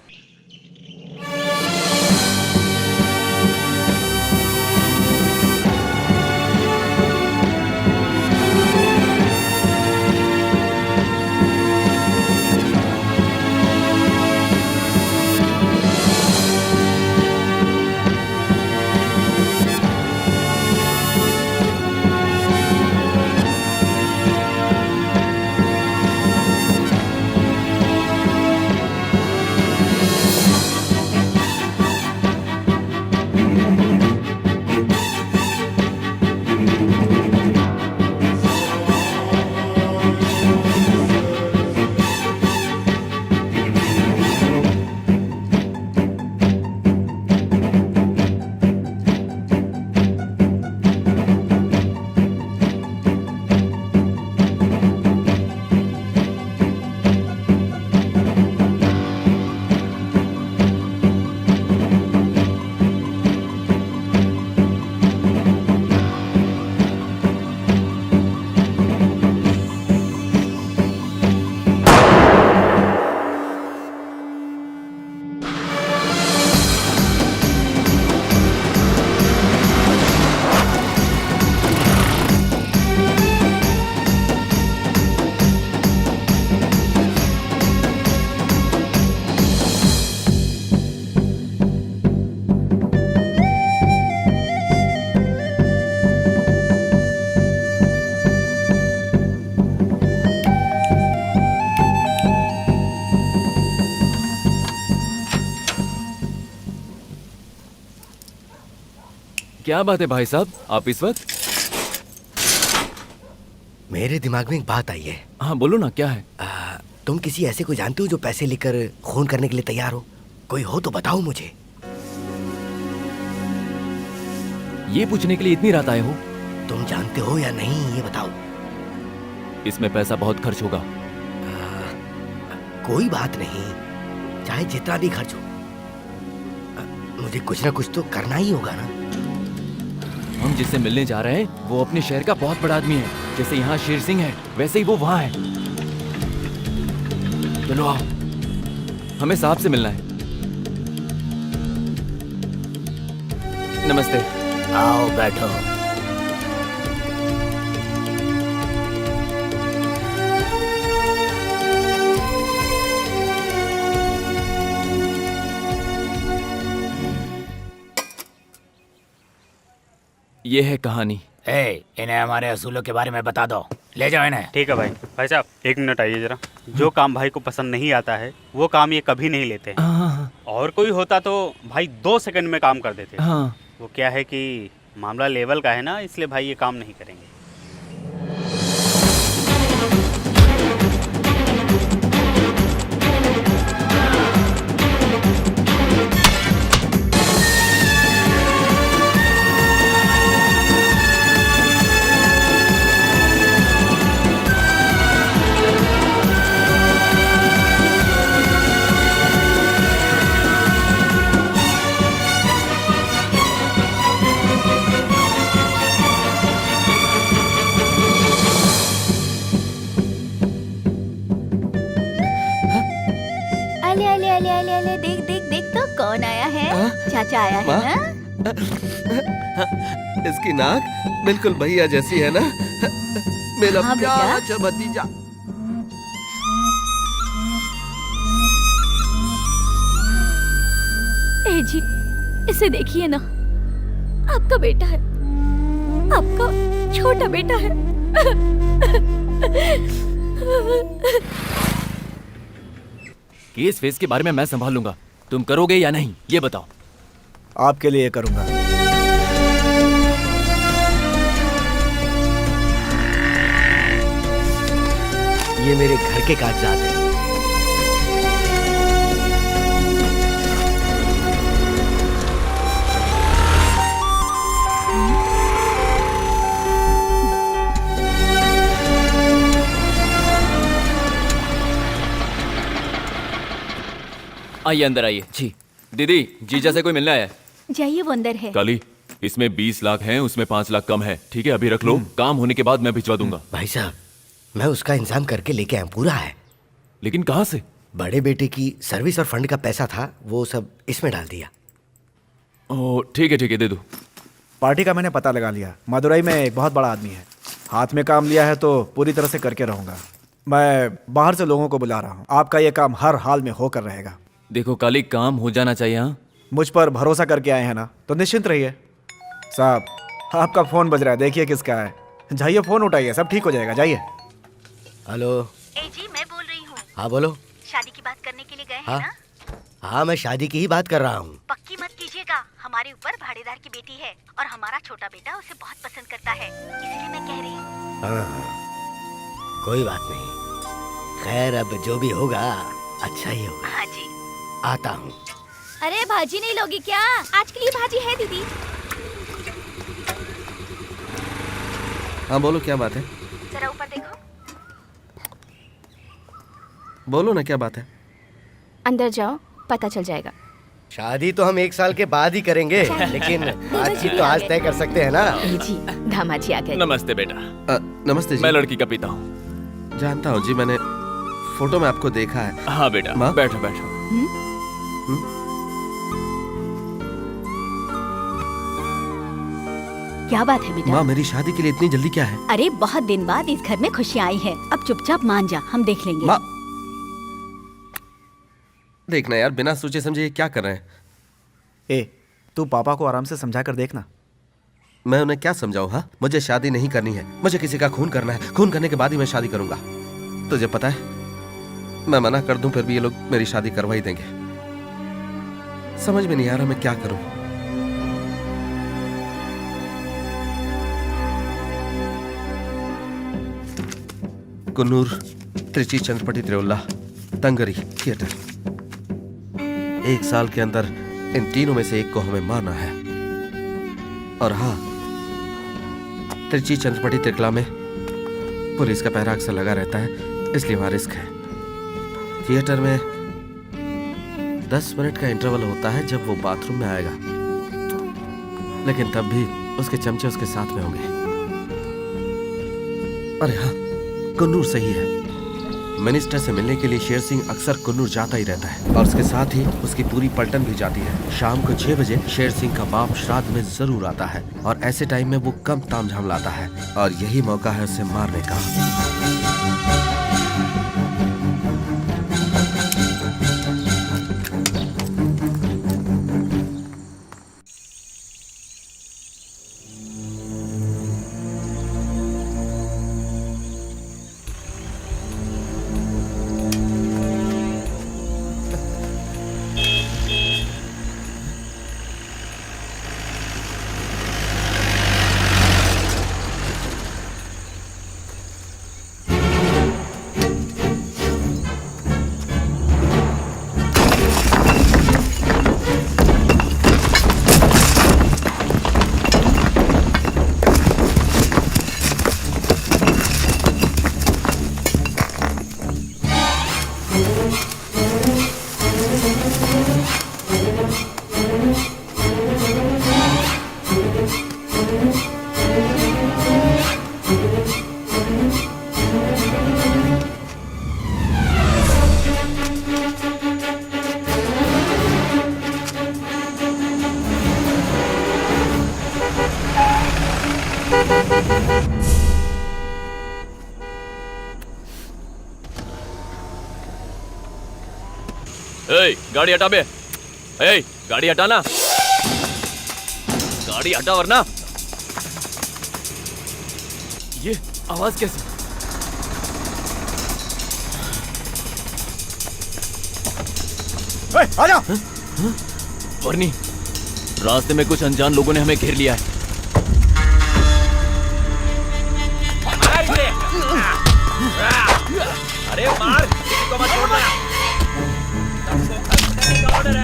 क्या बात है भाई साहब, आप इस वक्त? मेरे दिमाग में एक बात आई है। हाँ बोलो ना, क्या है? तुम किसी ऐसे को जानते हो जो पैसे लेकर खून करने के लिए तैयार हो? कोई हो तो बताओ मुझे। ये पूछने के लिए इतनी रात आए हो? तुम जानते हो या नहीं ये बताओ। इसमें पैसा बहुत खर्च होगा। कोई बात नहीं, चाहे जितना भी खर्च हो, मुझे कुछ ना कुछ तो करना ही होगा ना। हम जिससे मिलने जा रहे हैं वो अपने शहर का बहुत बड़ा आदमी है। जैसे यहाँ शेर सिंह है वैसे ही वो वहाँ है। चलो आओ, हमें साहब से मिलना है। नमस्ते। आओ बैठो। ये है कहानी। इन्हें हमारे असूलों के बारे में बता दो। ले जाओ इन्हें। ठीक है भाई। भाई साहब 1 मिनट आइए जरा। जो काम भाई को पसंद नहीं आता है वो काम ये कभी नहीं लेते हैं। और कोई होता तो भाई 2 सेकंड में काम कर देते। हाँ। वो क्या है कि मामला लेवल का है ना, इसलिए भाई ये काम नहीं करेंगे। देख देख देख तो कौन आया है। चाचा आया है ना? इसकी नाक बिल्कुल भैया जैसी है ना। मेरा हाँ प्यारा बेटा। भतीजा। ए जी, इसे देखिए ना, आपका बेटा है, आपका छोटा बेटा है। केस फेस के बारे में मैं संभाल लूंगा, तुम करोगे या नहीं ये बताओ। आपके लिए करूंगा। ये मेरे घर के कागजात हैं। आइए अंदर आइए। जी दीदी, जीजा से कोई मिलना है? जाइए, वो अंदर है। काली, इसमें 20 लाख हैं, उसमें 5 लाख कम है। ठीक है, अभी रख लो, काम होने के बाद मैं भिजवा दूंगा। भाई साहब, मैं उसका इंतजाम करके लेके आया, पूरा है। लेकिन कहाँ से? बड़े बेटे की सर्विस और फंड का पैसा था, वो सब इसमें डाल दिया। ओह ठीक है दे दो। पार्टी का मैंने पता लगा लिया। मदुरई में एक बहुत बड़ा आदमी है, हाथ में काम लिया है तो पूरी तरह से करके रहूंगा। मैं बाहर से लोगों को बुला रहा हूँ, आपका ये काम हर हाल में होकर रहेगा। देखो काली, काम हो जाना चाहिए। हाँ, मुझ पर भरोसा करके आए हैं ना, तो निश्चिंत रहिए। साहब, आपका फोन बज रहा है, देखिए किसका है। जाइए फोन उठाइए, सब ठीक हो जाएगा, जाइए। हेलो। ए जी, मैं बोल रही हूँ। हाँ बोलो। शादी की बात करने के लिए गए हाँ? हैं ना? हाँ, मैं शादी की ही बात कर रहा हूँ। पक्की मत कीजिएगा, हमारे ऊपर भाड़ेदार की बेटी है और हमारा छोटा बेटा उसे बहुत पसंद करता है, इसलिए मैं कह रही हूँ। हाँ, कोई बात नहीं। खैर, अब जो भी होगा अच्छा ही होगा। हाँ जी। आता हूँ। अरे भाजी नहीं लोगी क्या? आज के लिए भाजी है दीदी। हाँ बोलो, क्या बात है? जरा ऊपर देखो। बोलो ना, क्या बात है? अंदर जाओ, पता चल जाएगा। शादी तो हम 1 साल के बाद ही करेंगे, लेकिन बातचीत तो आज तय कर सकते हैं ना। ए जी, दामाजी आ गए। नमस्ते बेटा। नमस्ते जी। मैं लड़की का पिता हूँ। जानता हूँ जी, मैंने फोटो में आपको देखा है। हाँ बेटा, माँ? बैठो बैठो। क्या बात है बेटा? माँ, मेरी शादी के लिए इतनी जल्दी क्या है? अरे बहुत दिन बाद इस घर में खुशियाँ आई है, अब चुपचाप मान जा, हम देख लेंगे। माँ, देखना यार, बिना सोचे समझे ये क्या कर रहे हैं? ए, तू पापा को आराम से समझा कर देखना। मैं उन्हें क्या समझाऊं? हाँ, मुझे शादी नहीं करनी है, मुझे किसी का खून करना है। खून करने के बाद ही मैं शादी करूंगा। तुझे पता है, मैं मना कर दूं फिर भी ये लोग मेरी शादी करवा ही देंगे। समझ में नहीं आ रहा मैं क्या करूं। कुन्नूर, त्रिची, चंद्रपटी, त्रिउल्ला, तंगरी थिएटर। 1 साल के अंदर इन तीनों में से एक को हमें मारना है। और हाँ, त्रिची, चंद्रपटी, त्रिकला में पुलिस का पहरा अक्सर लगा रहता है, इसलिए वहां रिस्क है। थिएटर में 10 मिनट का इंटरवल होता है जब वो बाथरूम में आएगा, लेकिन तब भी उसके चमचे उसके साथ में होंगे। अरे हाँ, कुन्नूर सही है। मिनिस्टर से मिलने के लिए शेर सिंह अक्सर कुन्नूर जाता ही रहता है और उसके साथ ही उसकी पूरी पलटन भी जाती है। शाम को 6 बजे शेर सिंह का बाप श्राद्ध में जरूर आता है और ऐसे टाइम में वो कम तामझाम लाता है और यही मौका है उसे मारने का। गाड़ी हटा बे। गाड़ी हटाना, गाड़ी हटा वरना। ये आवाज कैसे? आजा। वर्नी, रास्ते में कुछ अनजान लोगों ने हमें घेर लिया है। अरे मार, किसी को मत छोड़ना। ऑर्डर है।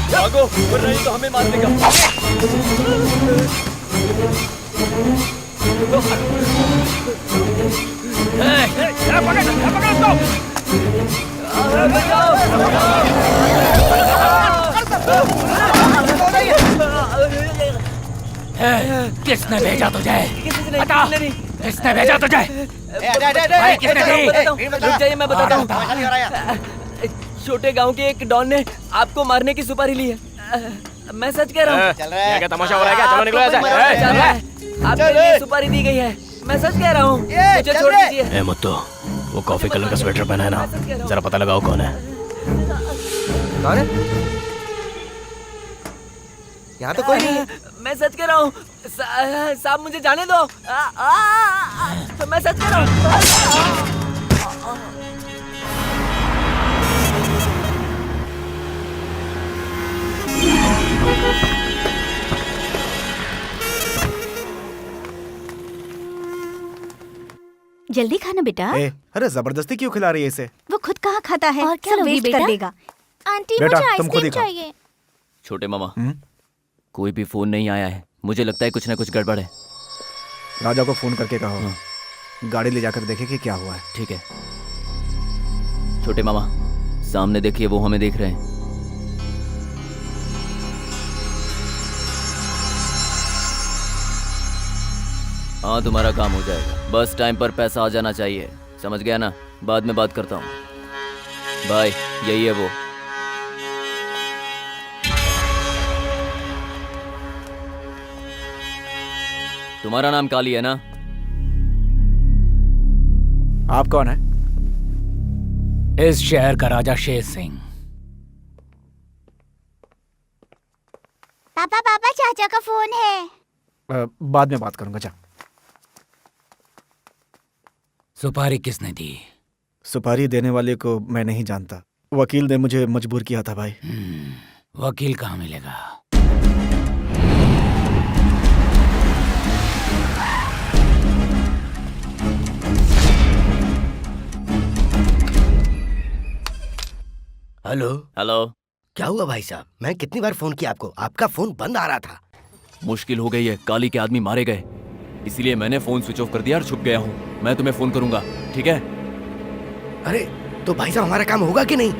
भागो, वरना नहीं तो हमें मार देगा। किसने भेजा तुझे? बता, किसने भेजा तुझे? भाई किसने भेजा? रुक जाइए, मैं बताता हूँ। छोटे गांव के एक डॉन ने आपको मारने की सुपारी ली है। मैं सच कह रहा हूँ। क्या तमाशा हो रहा है क्या? चलो निकलो ऐसे। आपके लिए सुपारी दी गई है। मैं सच कह रहा हूँ, मुझे छोड़ दीजिए। मुत्तू, वो कॉफी कलर का स्वेटर पहना है ना, जरा पता लगाओ कौन है। कौन है? यहाँ तो कोई नहीं है। मैं सच कह रहा हूँ, साहब मुझे जाने दो। मैं सच कह रहा हूँ। जल्दी खाना बेटा। अरे जबरदस्ती क्यों खिला रही है इसे? वो खुद कहाँ खाता है और क्या वेस्ट कर देगा। आंटी बेटा, मुझे तुम खुद ही आइसक्रीम खाओ। चाहिए। छोटे मामा, कोई भी फोन नहीं आया है। मुझे लगता है कुछ ना कुछ गड़बड़ है। राजा को फोन करके कहो गाड़ी ले जाकर देखे कि क्या हुआ है। ठीक है। छोटे मामा, सामने देखिए, वो हमें देख रहे हैं। हाँ, तुम्हारा काम हो जाएगा। बस टाइम पर पैसा आ जाना चाहिए, समझ गया ना? बाद में बात करता हूँ। बाय। यही है वो। तुम्हारा नाम काली है ना? आप कौन है? इस शहर का राजा शेर सिंह। पापा पापा चाचा का फोन है। बाद में बात करूंगा। जा। सुपारी किसने दी? सुपारी देने वाले को मैं नहीं जानता। वकील ने मुझे मजबूर किया था भाई। वकील कहाँ मिलेगा? हेलो। हेलो। क्या हुआ भाई साहब? मैं कितनी बार फोन किया आपको, आपका फोन बंद आ रहा था। मुश्किल हो गई है, काली के आदमी मारे गए, इसलिए मैंने फोन स्विच ऑफ कर दिया और छुप गया हूँ। मैं तुम्हें फोन करूंगा, ठीक है? अरे तो भाई साहब हमारा काम होगा कि नहीं?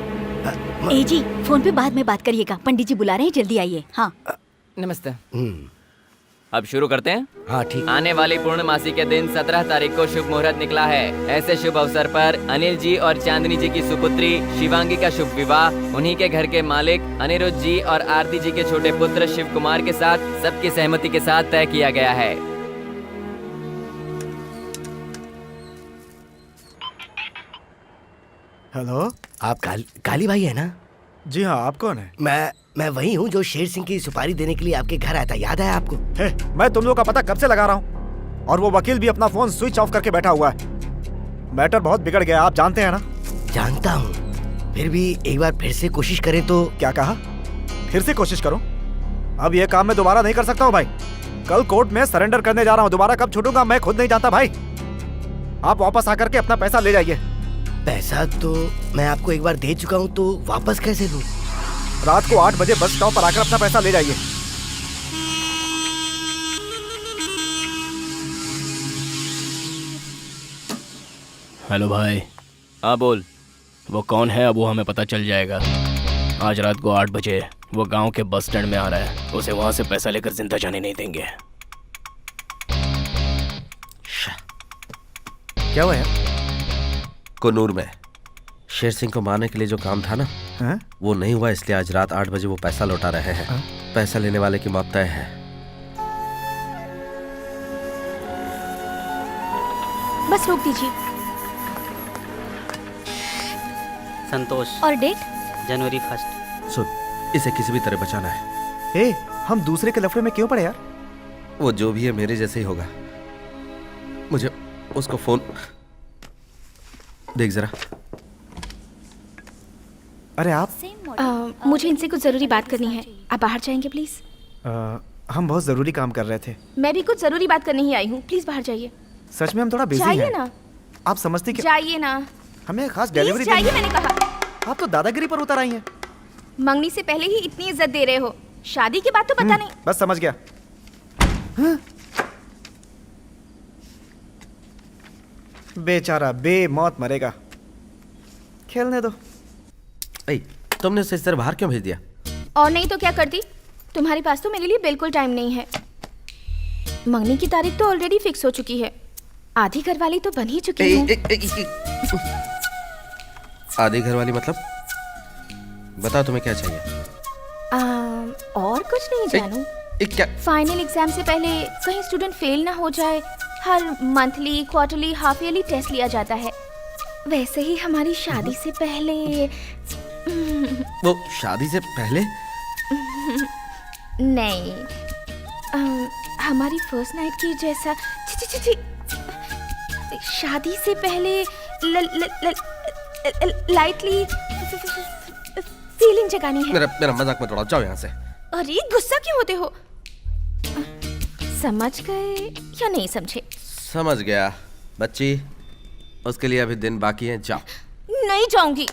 ए जी, फोन पे बाद में बात करिएगा, पंडित जी बुला रहे हैं, जल्दी आइए। हाँ। नमस्ते। अब शुरू करते हैं। हाँ ठीक। आने वाली पूर्णमासी के दिन 17 तारीख को शुभ मुहूर्त निकला है। ऐसे शुभ अवसर पर अनिल जी और चांदनी जी की सुपुत्री शिवांगी का शुभ विवाह उन्हीं के घर के मालिक अनिरुद्ध जी और आरती जी के छोटे पुत्र शिव कुमार के साथ सबकी सहमति के साथ तय किया गया है। हेलो। आप काली भाई है ना? जी हाँ, आप कौन है? मैं वही हूँ जो शेर सिंह की सुपारी देने के लिए आपके घर आया था, याद है आपको? मैं तुम लोगों का पता कब से लगा रहा हूँ, और वो वकील भी अपना फोन स्विच ऑफ करके बैठा हुआ है। मैटर बहुत बिगड़ गया, आप जानते हैं ना? जानता हूँ, फिर भी एक बार फिर से कोशिश करें तो? क्या कहा? फिर से कोशिश करूं? अब ये काम मैं दोबारा नहीं कर सकता हूँ भाई। कल कोर्ट में सरेंडर करने जा रहा हूँ, दोबारा कब छूटूंगा मैं खुद नहीं जानता भाई। आप वापस आकर के अपना पैसा ले जाइए। पैसा तो मैं आपको एक बार दे चुका हूँ, तो वापस कैसे दूँ? रात को 8 बजे बस स्टॉप पर आकर अपना पैसा ले जाइए। हेलो भाई। हाँ बोल। वो कौन है अब वो हमें पता चल जाएगा। आज रात को 8 बजे वो गांव के बस स्टैंड में आ रहा है, उसे वहां से पैसा लेकर जिंदा जाने नहीं देंगे। क्या हुआ यार? कोनूर में शेर सिंह को मारने के लिए जो काम था ना, वो नहीं हुआ, इसलिए आज रात 8 बजे वो पैसा लौटा रहे हैं। पैसा लेने वाले की मौत तय है। बस रोक दीजिए। संतोष। और डेट? जनवरी 1। सुन, इसे किसी भी तरह बचाना है। हम दूसरे के लफड़े में क्यों पड़े यार? वो जो भी है मेरे जैसे ही होगा। मुझे उसको फोन देख जरा। अरे आप? मुझे इनसे कुछ जरूरी बात करनी है, आप बाहर जाएंगे प्लीज? हम बहुत जरूरी काम कर रहे थे। मैं भी कुछ जरूरी बात करने ही आई हूँ, प्लीज बाहर जाइए। सच में हम थोड़ा बिजी जाइए हैं। ना। आप समझती कि जाइए ना। हमें खास प्लीज डिलीवरी जाइए, मैंने कहा। आप तो दादागिरी पर उतर आई हैं। मंगनी से पहले ही इतनी इज्जत दे रहे हो, शादी की बात तो पता नहीं। बस समझ गया। बेचारा बेमौत मरेगा, खेलने दो। तुमने उसे इस तरह बाहर क्यों भेज दिया? और नहीं तो क्या करती, तुम्हारे पास तो मेरे लिए बिल्कुल टाइम नहीं है। मंगनी की तारीख तो ऑलरेडी फिक्स हो चुकी है, आधी घरवाली तो बन ही चुकी है। आधी घरवाली मतलब? बताओ तुम्हें क्या चाहिए? और कुछ नहीं जानू। क्या? फाइनल एग्जाम से पहले कहीं स्टूडेंट फेल ना हो जाए। हर monthly, quarterly, half yearly test लिया जाता है। वैसे ही हमारी शादी से पहले। वो शादी से पहले? नहीं, हमारी फर्स्ट नाइट की जैसा। शादी से पहले लाइटली फीलिंग जगानी है। मेरा मजाक मत उड़ाओ, जाओ यहाँ से। अरे गुस्सा क्यों होते हो? समझ गए या नहीं समझे? समझ गया बच्ची, उसके लिए अभी दिन बाकी है, जाओ। नहीं जाऊंगी।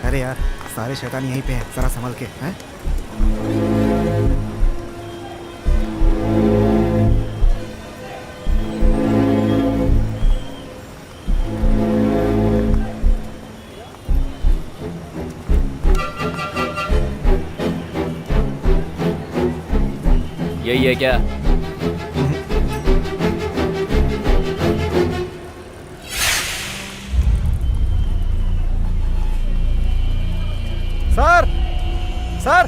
अरे यार, सारे शैतान यहीं पे हैं, जरा संभल के। हैं? है क्या? Sir sir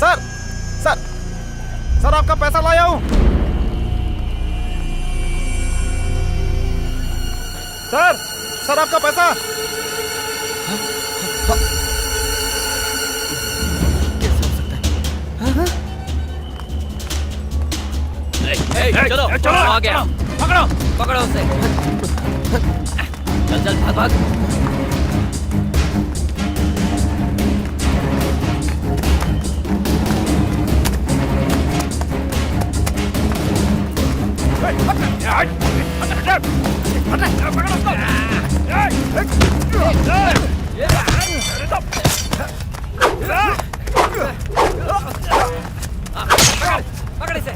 sir sir sir आपका पैसा लाया हूं। सर सर आपका पैसा। चलो चलो आ गया, पकड़ो पकड़ो उसे। चल चल भाग भाग। पकड़ इसे।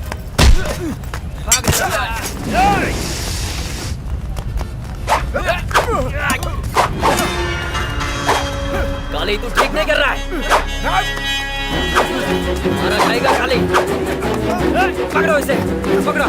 काली तू ठीक नहीं कर रहा है। मारा खाएगा काली। पकड़ो इसे, पकड़ो।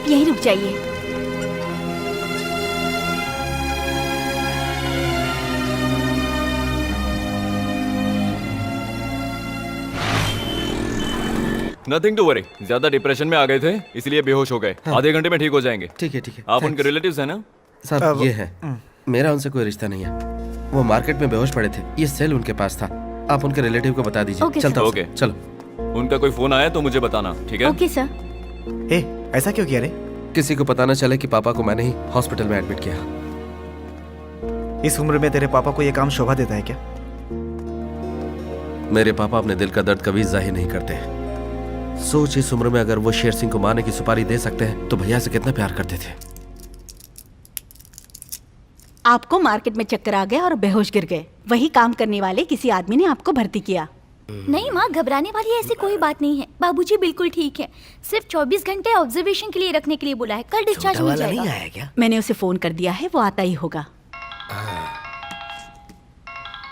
यहीं रुक जाइए। Nothing to worry. ज्यादा डिप्रेशन में आ गए थे इसलिए बेहोश हो गए। आधे घंटे में ठीक हो जाएंगे। ठीक है ठीक है। आप उनके रिलेटिव्स हैं ना? साहब ये है, मेरा उनसे कोई रिश्ता नहीं है। वो मार्केट में बेहोश पड़े थे, ये सेल उनके पास था। आप उनके रिलेटिव को बता दीजिए। ओके, चलता हूँ। ओके। चलो। उनका कोई फोन आया तो मुझे बताना, ठीक है? Okay sir. ए, ऐसा क्यों किया रे? किसी को पता न चले कि पापा को मैंने ही हॉस्पिटल में एडमिट किया। इस उम्र में तेरे पापा को ये काम शोभा देता है क्या? मेरे पापा अपने दिल का दर्द कभी जाहिर नहीं करते। सोच, इस उम्र में अगर वो शेर सिंह को मारने की सुपारी दे सकते हैं तो भैया से कितना प्यार करते थे। आपको मार्केट में चक्कर आ गया और बेहोश गिर गए। वही काम करने वाले किसी आदमी ने आपको भर्ती किया। नहीं माँ, घबराने वाली ऐसी कोई बात नहीं है। बाबूजी बिल्कुल ठीक है। सिर्फ 24 घंटे ऑब्जर्वेशन के लिए रखने के लिए बोला है। कल डिस्चार्ज हो जाएगा। नहीं आया क्या? मैंने उसे फोन कर दिया है, वो आता ही होगा।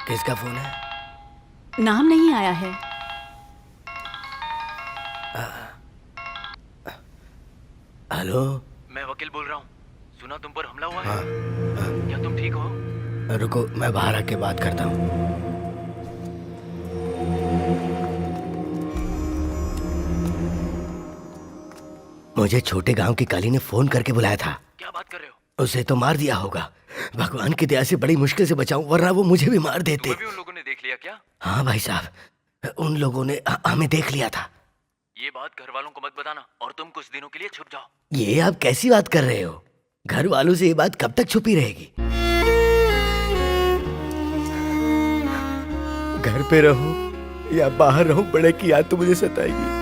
किसका फोन है? नाम नहीं आया है। हेलो, मैं वकील बोल रहा हूँ। सुना तुम पर हमला हुआ है। क्या तुम ठीक हो? रुको, मैं बाहर आके बात करता हूँ। मुझे छोटे गांव की काली ने फोन करके बुलाया था। क्या बात कर रहे हो? उसे तो मार दिया होगा। भगवान की दया से बड़ी मुश्किल से बचाऊं, वरना वो मुझे भी मार देते। तुम्हें भी उन लोगों ने देख लिया क्या? हाँ भाई साहब, उन लोगों ने हमें देख लिया था। ये बात घर वालों को मत बताना और तुम कुछ दिनों के लिए छुप जाओ। ये आप कैसी बात कर रहे हो? घर वालों से ये बात कब तक छुपी रहेगी? घर पे रहूं या बाहर रहूं, बड़े की याद तो मुझे सताएगी।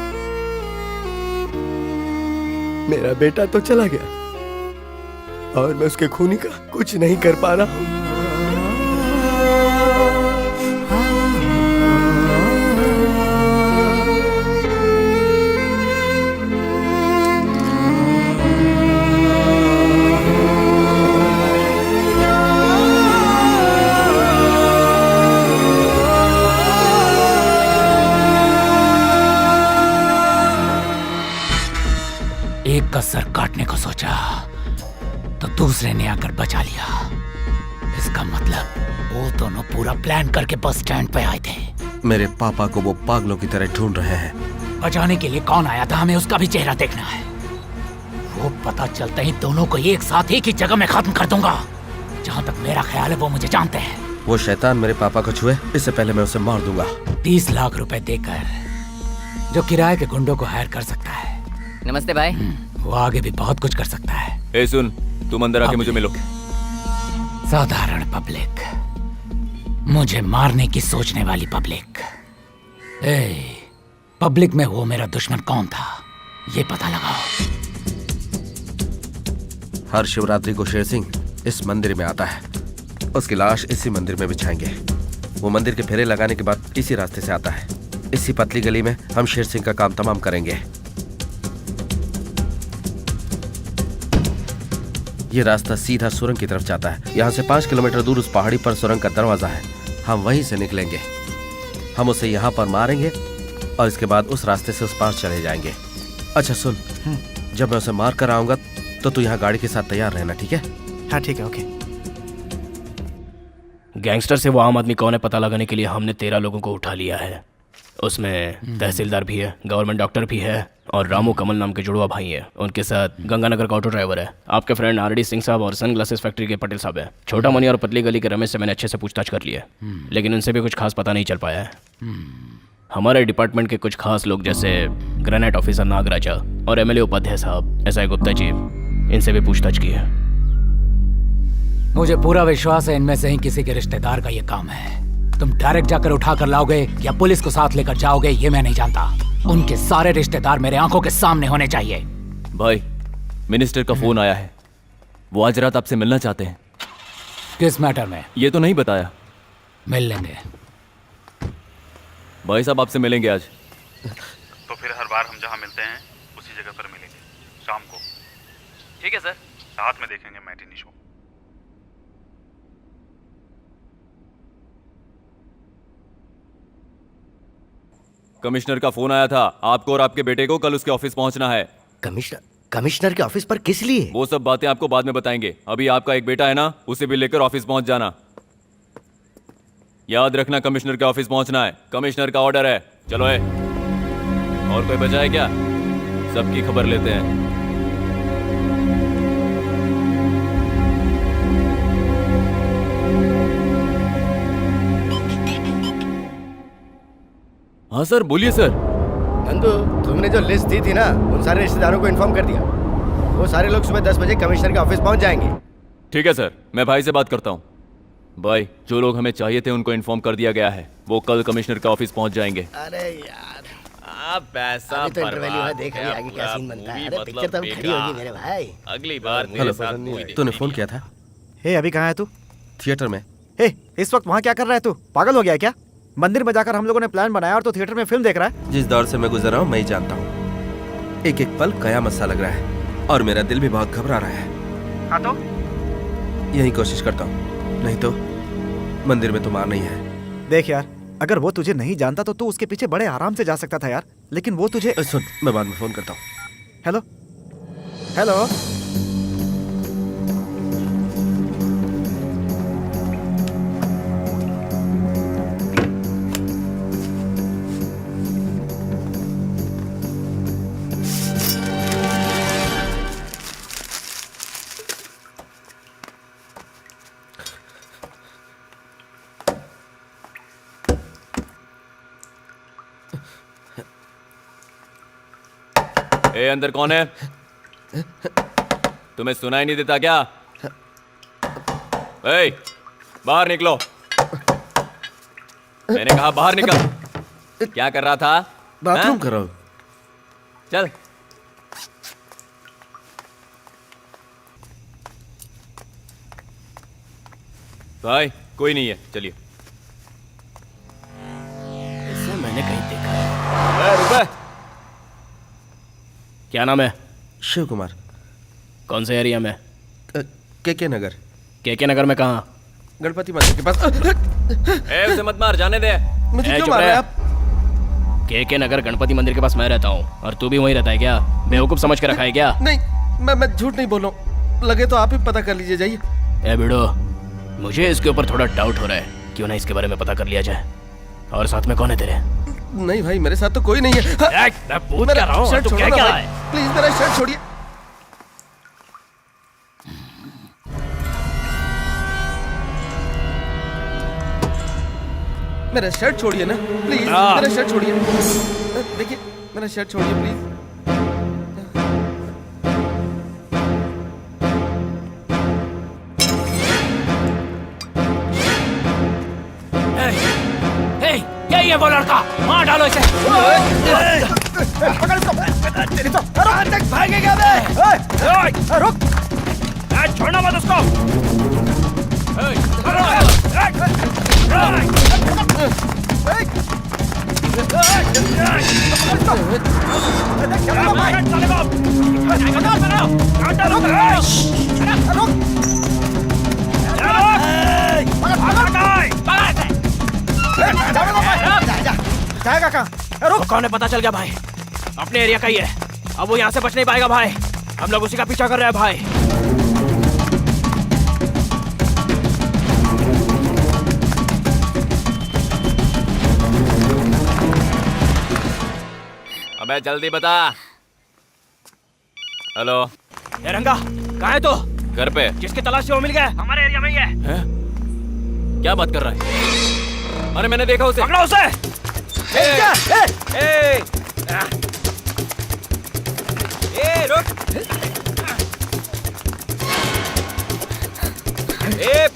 मेरा बेटा तो चला गया और मैं उसके खूनी का कुछ नहीं कर पा रहा हूं। एक का सर काटने को सोचा तो दूसरे ने आकर बचा लिया। इसका मतलब वो दोनों पूरा प्लान करके बस स्टैंड पे आए थे। मेरे पापा को वो पागलों की तरह ढूंढ रहे हैं। बचाने के लिए कौन आया था, हमें उसका भी चेहरा देखना है। वो पता चलते ही दोनों को एक साथ एक ही जगह में खत्म कर दूंगा। जहाँ तक मेरा ख्याल है वो मुझे जानते हैं। वो शैतान मेरे पापा को छुए इससे पहले मैं उसे मार दूंगा। 30 लाख रुपए देकर जो किराए के गुंडों को हायर कर सकता है, नमस्ते भाई। वो आगे भी बहुत कुछ कर सकता है। ए सुन, तुम अंदर आके मुझे मिलो। साधारण पब्लिक, मुझे मारने की सोचने वाली पब्लिक। पब्लिक में वो मेरा दुश्मन कौन था, ये पता लगाओ। हर शिवरात्रि को शेर सिंह इस मंदिर में आता है। उसकी लाश इसी मंदिर में बिछाएंगे। वो मंदिर के फेरे लगाने के बाद इसी रास्ते से आता है। इसी पतली गली में हम शेर सिंह का काम तमाम करेंगे। ये रास्ता सीधा सुरंग की तरफ जाता है। यहाँ से 5 किलोमीटर दूर उस पहाड़ी पर सुरंग का दरवाजा है। हम वहीं से निकलेंगे। हम उसे यहाँ पर मारेंगे और इसके बाद उस रास्ते से उस पार चले जाएंगे। अच्छा सुन, जब मैं उसे मार कर आऊंगा तो तू यहाँ गाड़ी के साथ तैयार रहना, ठीक है? हाँ ठीक है, ओके। गैंगस्टर से वो आम आदमी कौन है पता लगाने के लिए हमने 13 लोगों को उठा लिया है। उसमें तहसीलदार भी है, गवर्नमेंट डॉक्टर भी है और रामू कमल नाम के जुड़वा भाई है। उनके साथ गंगानगर का ऑटो ड्राइवर है, आपके फ्रेंड आरडी सिंह साहब और सन ग्लासेस फैक्ट्री के पटेल साहब है। छोटा मनी और पतली गली के रमेश से मैंने अच्छे से पूछताछ कर लिया, लेकिन उनसे भी कुछ खास पता नहीं चल पाया है। हमारे डिपार्टमेंट के कुछ खास लोग जैसे ग्रेनेड ऑफिसर नागराजा और एमएलए उपाध्याय साहब, एसआई गुप्ता जी, इनसे भी पूछताछ की है। मुझे पूरा विश्वास है इनमें से ही किसी के रिश्तेदार का ये काम है। तुम डायरेक्ट जाकर उठा कर लाओगे या पुलिस को साथ लेकर जाओगे, ये मैं नहीं जानता। उनके सारे रिश्तेदार मेरे आंखों के सामने होने चाहिए। भाई, मिनिस्टर का फोन आया है। वो आज रात आपसे मिलना चाहते हैं। किस मैटर में? ये तो नहीं बताया। मिल लेंगे। भाई साहब आपसे मिलेंगे आज। तो फिर हर बार हम जहाँ मिलते हैं उसी जगह पर मिलेंगे शाम को। ठीक है सर। साथ में देखेंगे मैटिनी शो। कमिश्नर का फोन आया था। आपको और आपके बेटे को कल उसके ऑफिस पहुंचना है। कमिश्नर कमिश्नर के ऑफिस पर किस लिए? वो सब बातें आपको बाद में बताएंगे। अभी आपका एक बेटा है ना, उसे भी लेकर ऑफिस पहुंच जाना। याद रखना, कमिश्नर के ऑफिस पहुंचना है। कमिश्नर का ऑर्डर है। चलो है। और कोई बचा है क्या? सबकी खबर लेते हैं। हाँ सर, बोलिए सर। नंदू, तुमने जो लिस्ट दी थी ना, उन सारे रिश्तेदारों को इन्फॉर्म कर दिया। वो सारे लोग सुबह 10 बजे कमिश्नर के ऑफिस पहुंच जाएंगे। ठीक है सर, मैं भाई से बात करता हूँ। भाई, जो लोग हमें चाहिए थे उनको इन्फॉर्म कर दिया गया है। वो कल कमिश्नर के ऑफिस पहुंच जाएंगे। अरे यार, पैसा अभी तो इंटरवैल्यू है, देख रही आगे क्या सीन बनता है। अरे पिक्चर तो अब खड़ी होगी मेरे भाई। अगली बार हेलो, तूने फोन किया था? हे, अभी कहाँ है तू? थिएटर में। हे, इस वक्त वहाँ क्या कर रहा है तू? पागल हो गया क्या? मंदिर में जाकर हम लोगों ने प्लान बनाया और तू थिएटर में फिल्म देख रहा है? जिस दौर से मैं गुजर रहा हूँ मैं ही जानता हूँ। एक एक पल कयामत सा लग रहा है और मेरा दिल भी बहुत घबरा रहा है। हाँ तो? यही कोशिश करता हूँ, नहीं तो मंदिर में तो मार नहीं है। देख यार, अगर वो तुझे नहीं जानता तो तू उसके पीछे बड़े आराम से जा सकता था यार, लेकिन वो तुझे। सुन, मैं बाद में फोन करता हूँ। Hello hello. ए, अंदर कौन है? तुम्हें सुनाई नहीं देता क्या? ए, बाहर निकलो। मैंने कहा बाहर निकल। क्या कर रहा था? बाथरूम कर रहा हूँ। चल। भाई, कोई नहीं है, चलिए। इसे मैंने कहीं देखा। रुपए। क्या नाम है? शिव कुमार। कौन से एरिया में? के नगर। के नगर में कहाँ? गणपति मंदिर के पास। ए, उसे मत मार, जाने दे। मुझे क्यों मार रहे हैं आप? के नगर गणपति मंदिर के पास मैं रहता हूँ और तू भी वहीं रहता है क्या? बेवकूफ समझ के रखा है क्या? नहीं, मैं झूठ नहीं बोल रहा हूँ। लगे तो आप ही पता कर लीजिए, जाइए। ए बिड़ो, मुझे इसके ऊपर थोड़ा डाउट हो रहा है, क्यों ना इसके बारे में पता कर लिया जाए। और साथ में कौन है तेरे? नहीं भाई, मेरे साथ तो कोई नहीं है। मैं पूछ क्या रहा हूँ, तू क्या है? प्लीज मेरा शर्ट छोड़िए। मेरा शर्ट छोड़िए ना प्लीज। मेरा शर्ट छोड़िए। देखिए, मेरा शर्ट छोड़िए प्लीज। क्या ये वो लड़का? मार डालो इसे। पकड़ इसको। भागेगा बे। रुक। छोड़ना मत उसको। जाएगा कहाँ? रुक। कौन है पता चल गया भाई, अपने एरिया का ही है। अब वो यहाँ से बच नहीं पाएगा भाई, हम लोग उसी का पीछा कर रहे हैं भाई। अबे जल्दी बता। हेलो। ए रंगा, कहाँ है तू? घर पे। जिसकी तलाश से वो मिल गया, हमारे एरिया में ही है। क्या बात कर रहा है? अरे मैंने देखा उसे। पकड़ो उसे। रुक।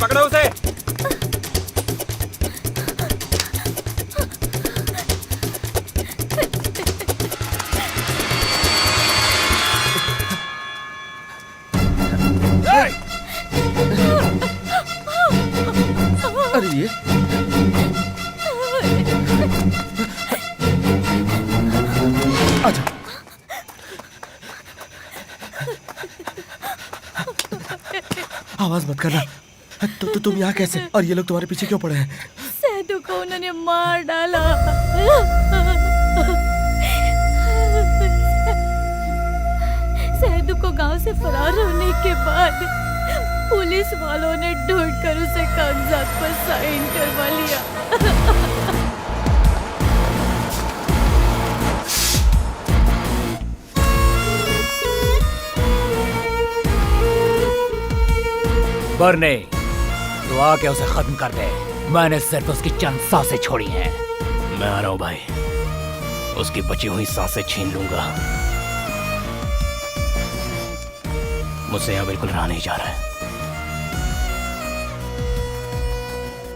पकड़ो उसे। अरे ये आजा। आवाज मत करना। तो तुम यहाँ कैसे? और ये लोग तुम्हारे पीछे क्यों पड़े हैं? सैदू को उन्होंने मार डाला। सैदू गांव से फरार होने के बाद पुलिस वालों ने ढूंढकर उसे कागजात पर साइन करवा लिया। बर्ने, तू आके उसे खत्म कर दे। मैंने सिर्फ उसकी चंद सांसें छोड़ी हैं। मैं आ रहा हूँ भाई, उसकी बची हुई सांसें छीन लूंगा। मुझसे यहाँ बिल्कुल रहा नहीं जा रहा है।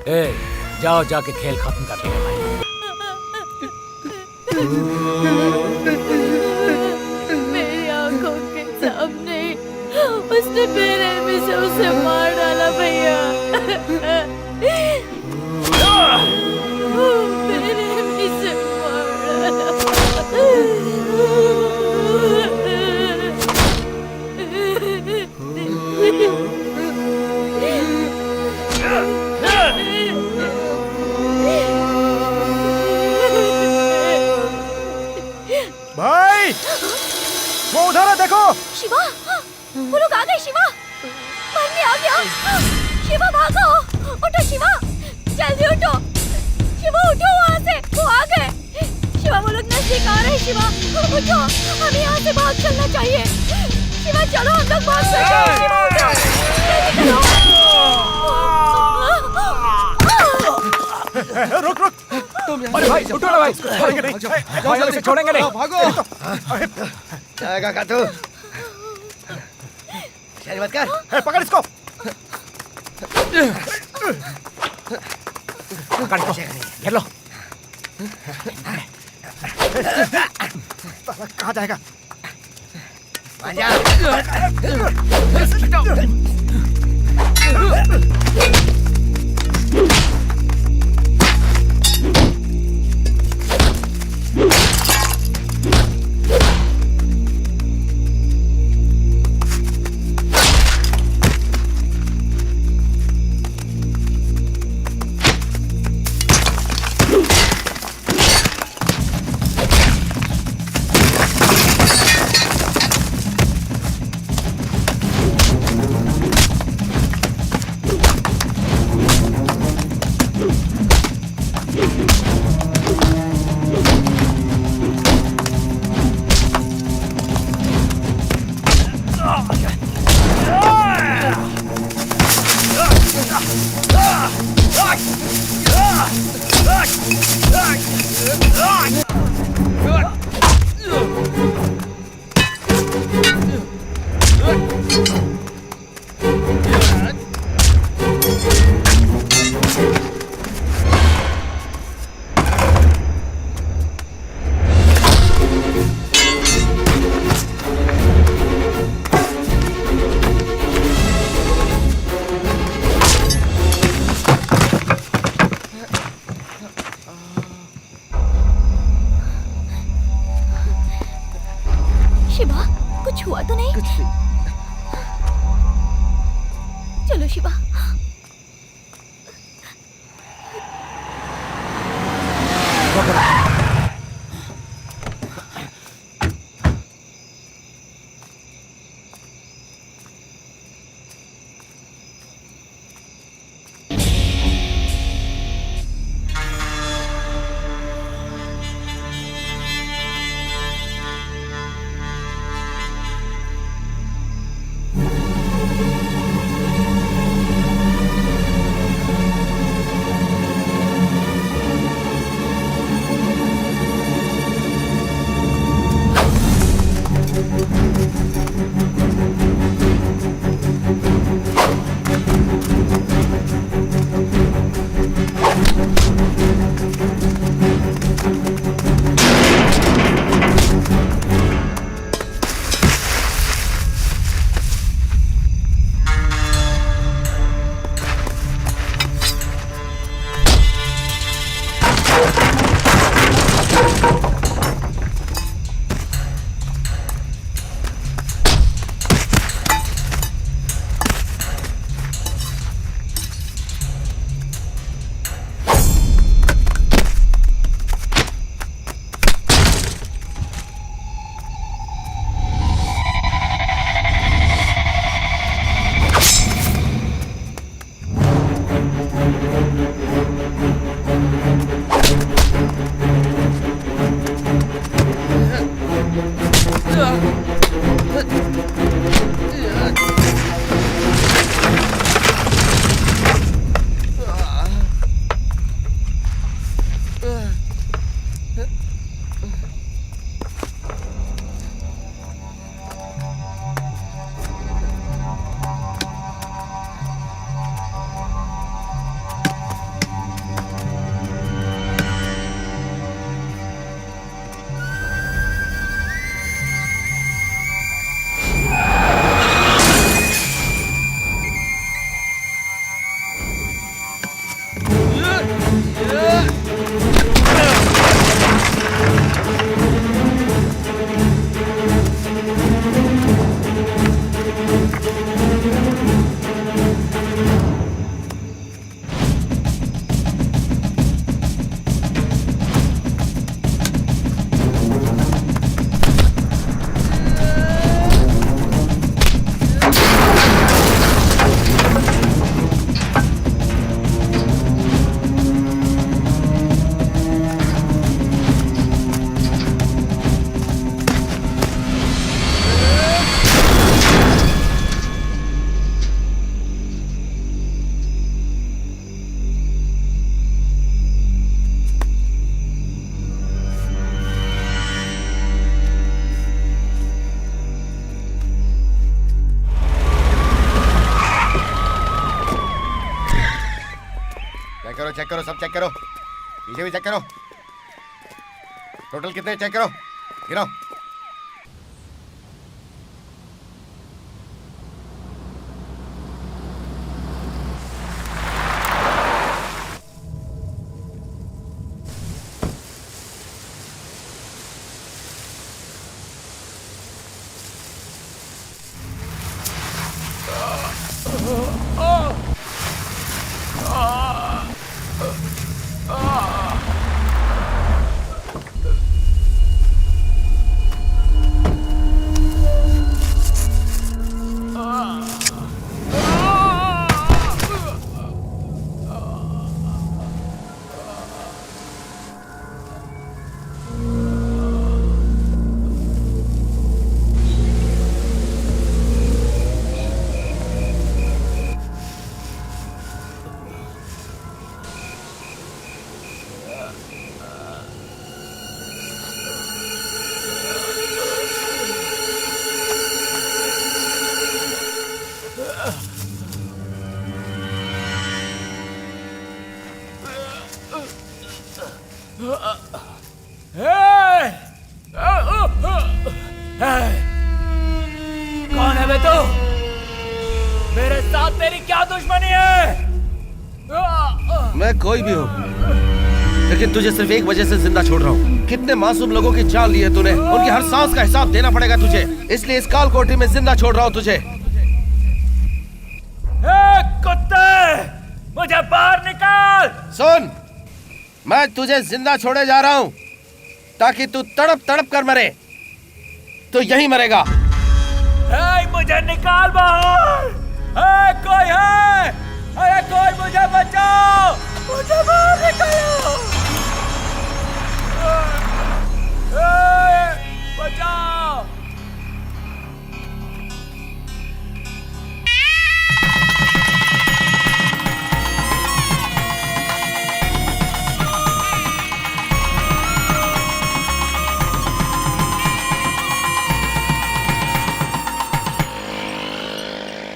ए, जाओ जाके खेल खत्म कर देगा भाई। मेरी आंखों के सामने उसने बेरहमी से उसे मार डाला भैया। बेरहमी से मार भाई वो उधर है, देखो। शिवा, वो लोग आ गए। शिवा, मरने आ गया। शिवा भागो, उठो शिवा, जल्दी उठो। शिवा उठो वहाँ से, वो आ गए। शिवा वो लोग नजदीक आ रहे हैं। शिवा उठो, हमें यहाँ से भाग चलना चाहिए। शिवा चलो, हम लोग भाग सकते हैं। शिवा उठो, जल्दी चलो। रुक रुक, अरे भाई उठो ना भाई। भाई हम इसे छोड़ेंगे नहीं। भागो। जाएगा का तू? चल मत कर। पकड़ इसको। पकड़ इसको, घेर लो। कहाँ जाएगा? शिवा, कुछ हुआ तो नहीं? चलो शिवा। चेक करो, सब चेक करो, पीछे भी चेक करो। टोटल कितने चेक करो, गिनो। कौन है बे तू? मेरे साथ तेरी क्या दुश्मनी है? मैं कोई भी हूँ, लेकिन तुझे सिर्फ एक वजह से जिंदा छोड़ रहा हूँ। कितने मासूम लोगों की जान ली है तूने, उनकी हर सांस का हिसाब देना पड़ेगा तुझे, इसलिए इस काल कोठरी में जिंदा छोड़ रहा हूँ तुझे। कुत्ते, मुझे बाहर निकाल। सुन, मैं तुझे जिंदा छोड़े जा रहा हूँ ताकि तू तड़प तड़प कर मरे, तो यही मरेगा। मुझे निकाल बाहर। कोई है? अरे कोई मुझे बचाओ, मुझे बाहर निकालो। बचाओ।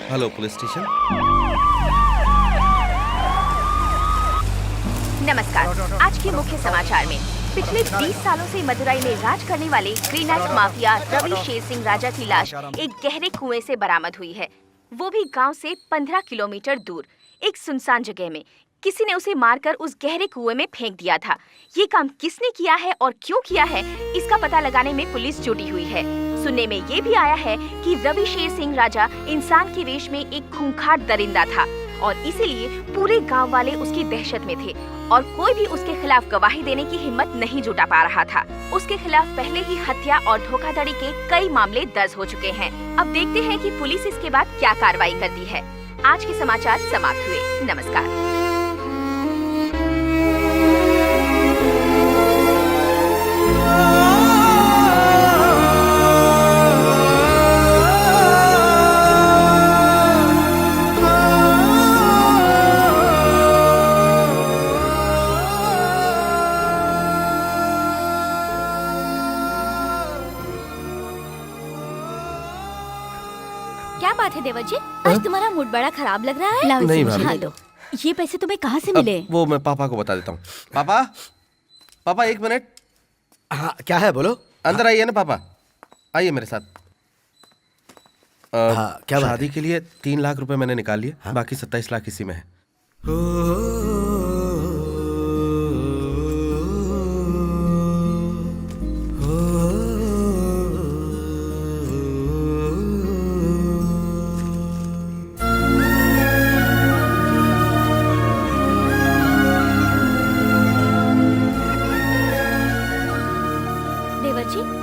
Hello police station. नमस्कार। आज के मुख्य समाचार में पिछले 20 सालों से मदुरई में राज करने वाले ग्रेनाइट माफिया रवि शेर सिंह राजा की लाश एक गहरे कुएं से बरामद हुई है, वो भी गांव से 15 किलोमीटर दूर एक सुनसान जगह में। किसी ने उसे मारकर उस गहरे कुएं में फेंक दिया था। ये काम किसने किया है और क्यों किया है, इसका पता लगाने में पुलिस जुटी हुई है। सुनने में ये भी आया है कि रवि शेर सिंह राजा इंसान के वेश में एक खूंखार दरिंदा था और इसीलिए पूरे गांव वाले उसकी दहशत में थे और कोई भी उसके खिलाफ गवाही देने की हिम्मत नहीं जुटा पा रहा था। उसके खिलाफ पहले ही हत्या और धोखाधड़ी के कई मामले दर्ज हो चुके हैं। अब देखते हैं कि पुलिस इसके बाद क्या कार्रवाई करती है। आज के समाचार समाप्त हुए। नमस्कार। क्या बात है देवर जी, आज तुम्हारा मूड बड़ा खराब लग रहा है। लाओ नहीं इसे भाभी। मुझे दो। ये पैसे तुम्हें कहाँ से मिले? वो मैं पापा को बता देता हूँ। पापा, पापा एक मिनट। हाँ, क्या है बोलो। अंदर आइए ना पापा, आइए मेरे साथ। हाँ, क्या बात शादी के लिए 3 लाख रुपए मैंने निकाल लिए। हाँ? बाकी 27 लाख इसी में है।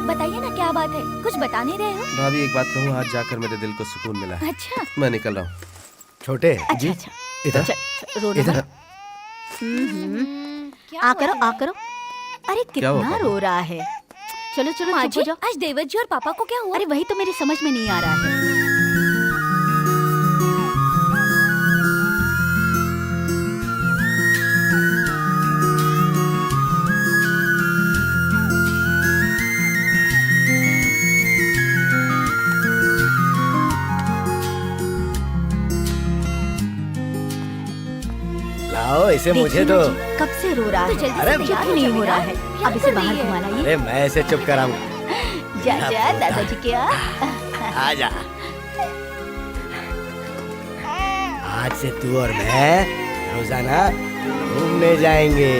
बताइए ना क्या बात है, कुछ बता नहीं रहे हो? भाभी एक बात कहूँ, आज जाकर मेरे दिल को सुकून मिला है। अच्छा, मैं निकल रहा हूँ। छोटे अच्छा अच्छा, इधर रोना इधर। मत। आ करो आ करो। अरे क्या हुआ कितना पापा? रो रहा है। चलो चलो माँ चुप हो जी, जाओ। आज देवर जी और पापा को क्या हुआ? अरे वही तो मेरी समझ में नहीं आ रहा है। जाओ, इसे मुझे देखिए दो। ना जी, कब से रो रहा है। जल्दी से अरे तैयार चुप हो ही नहीं जा हो रहा बेटा। है। क्या अब इसे कर बाहर रही है? घुमा लाइए। अरे मैं इसे चुप कराऊंगा। जा जा दादाजी के यहाँ। आजा। आज से तू और मैं रोजाना घूमने जाएंगे।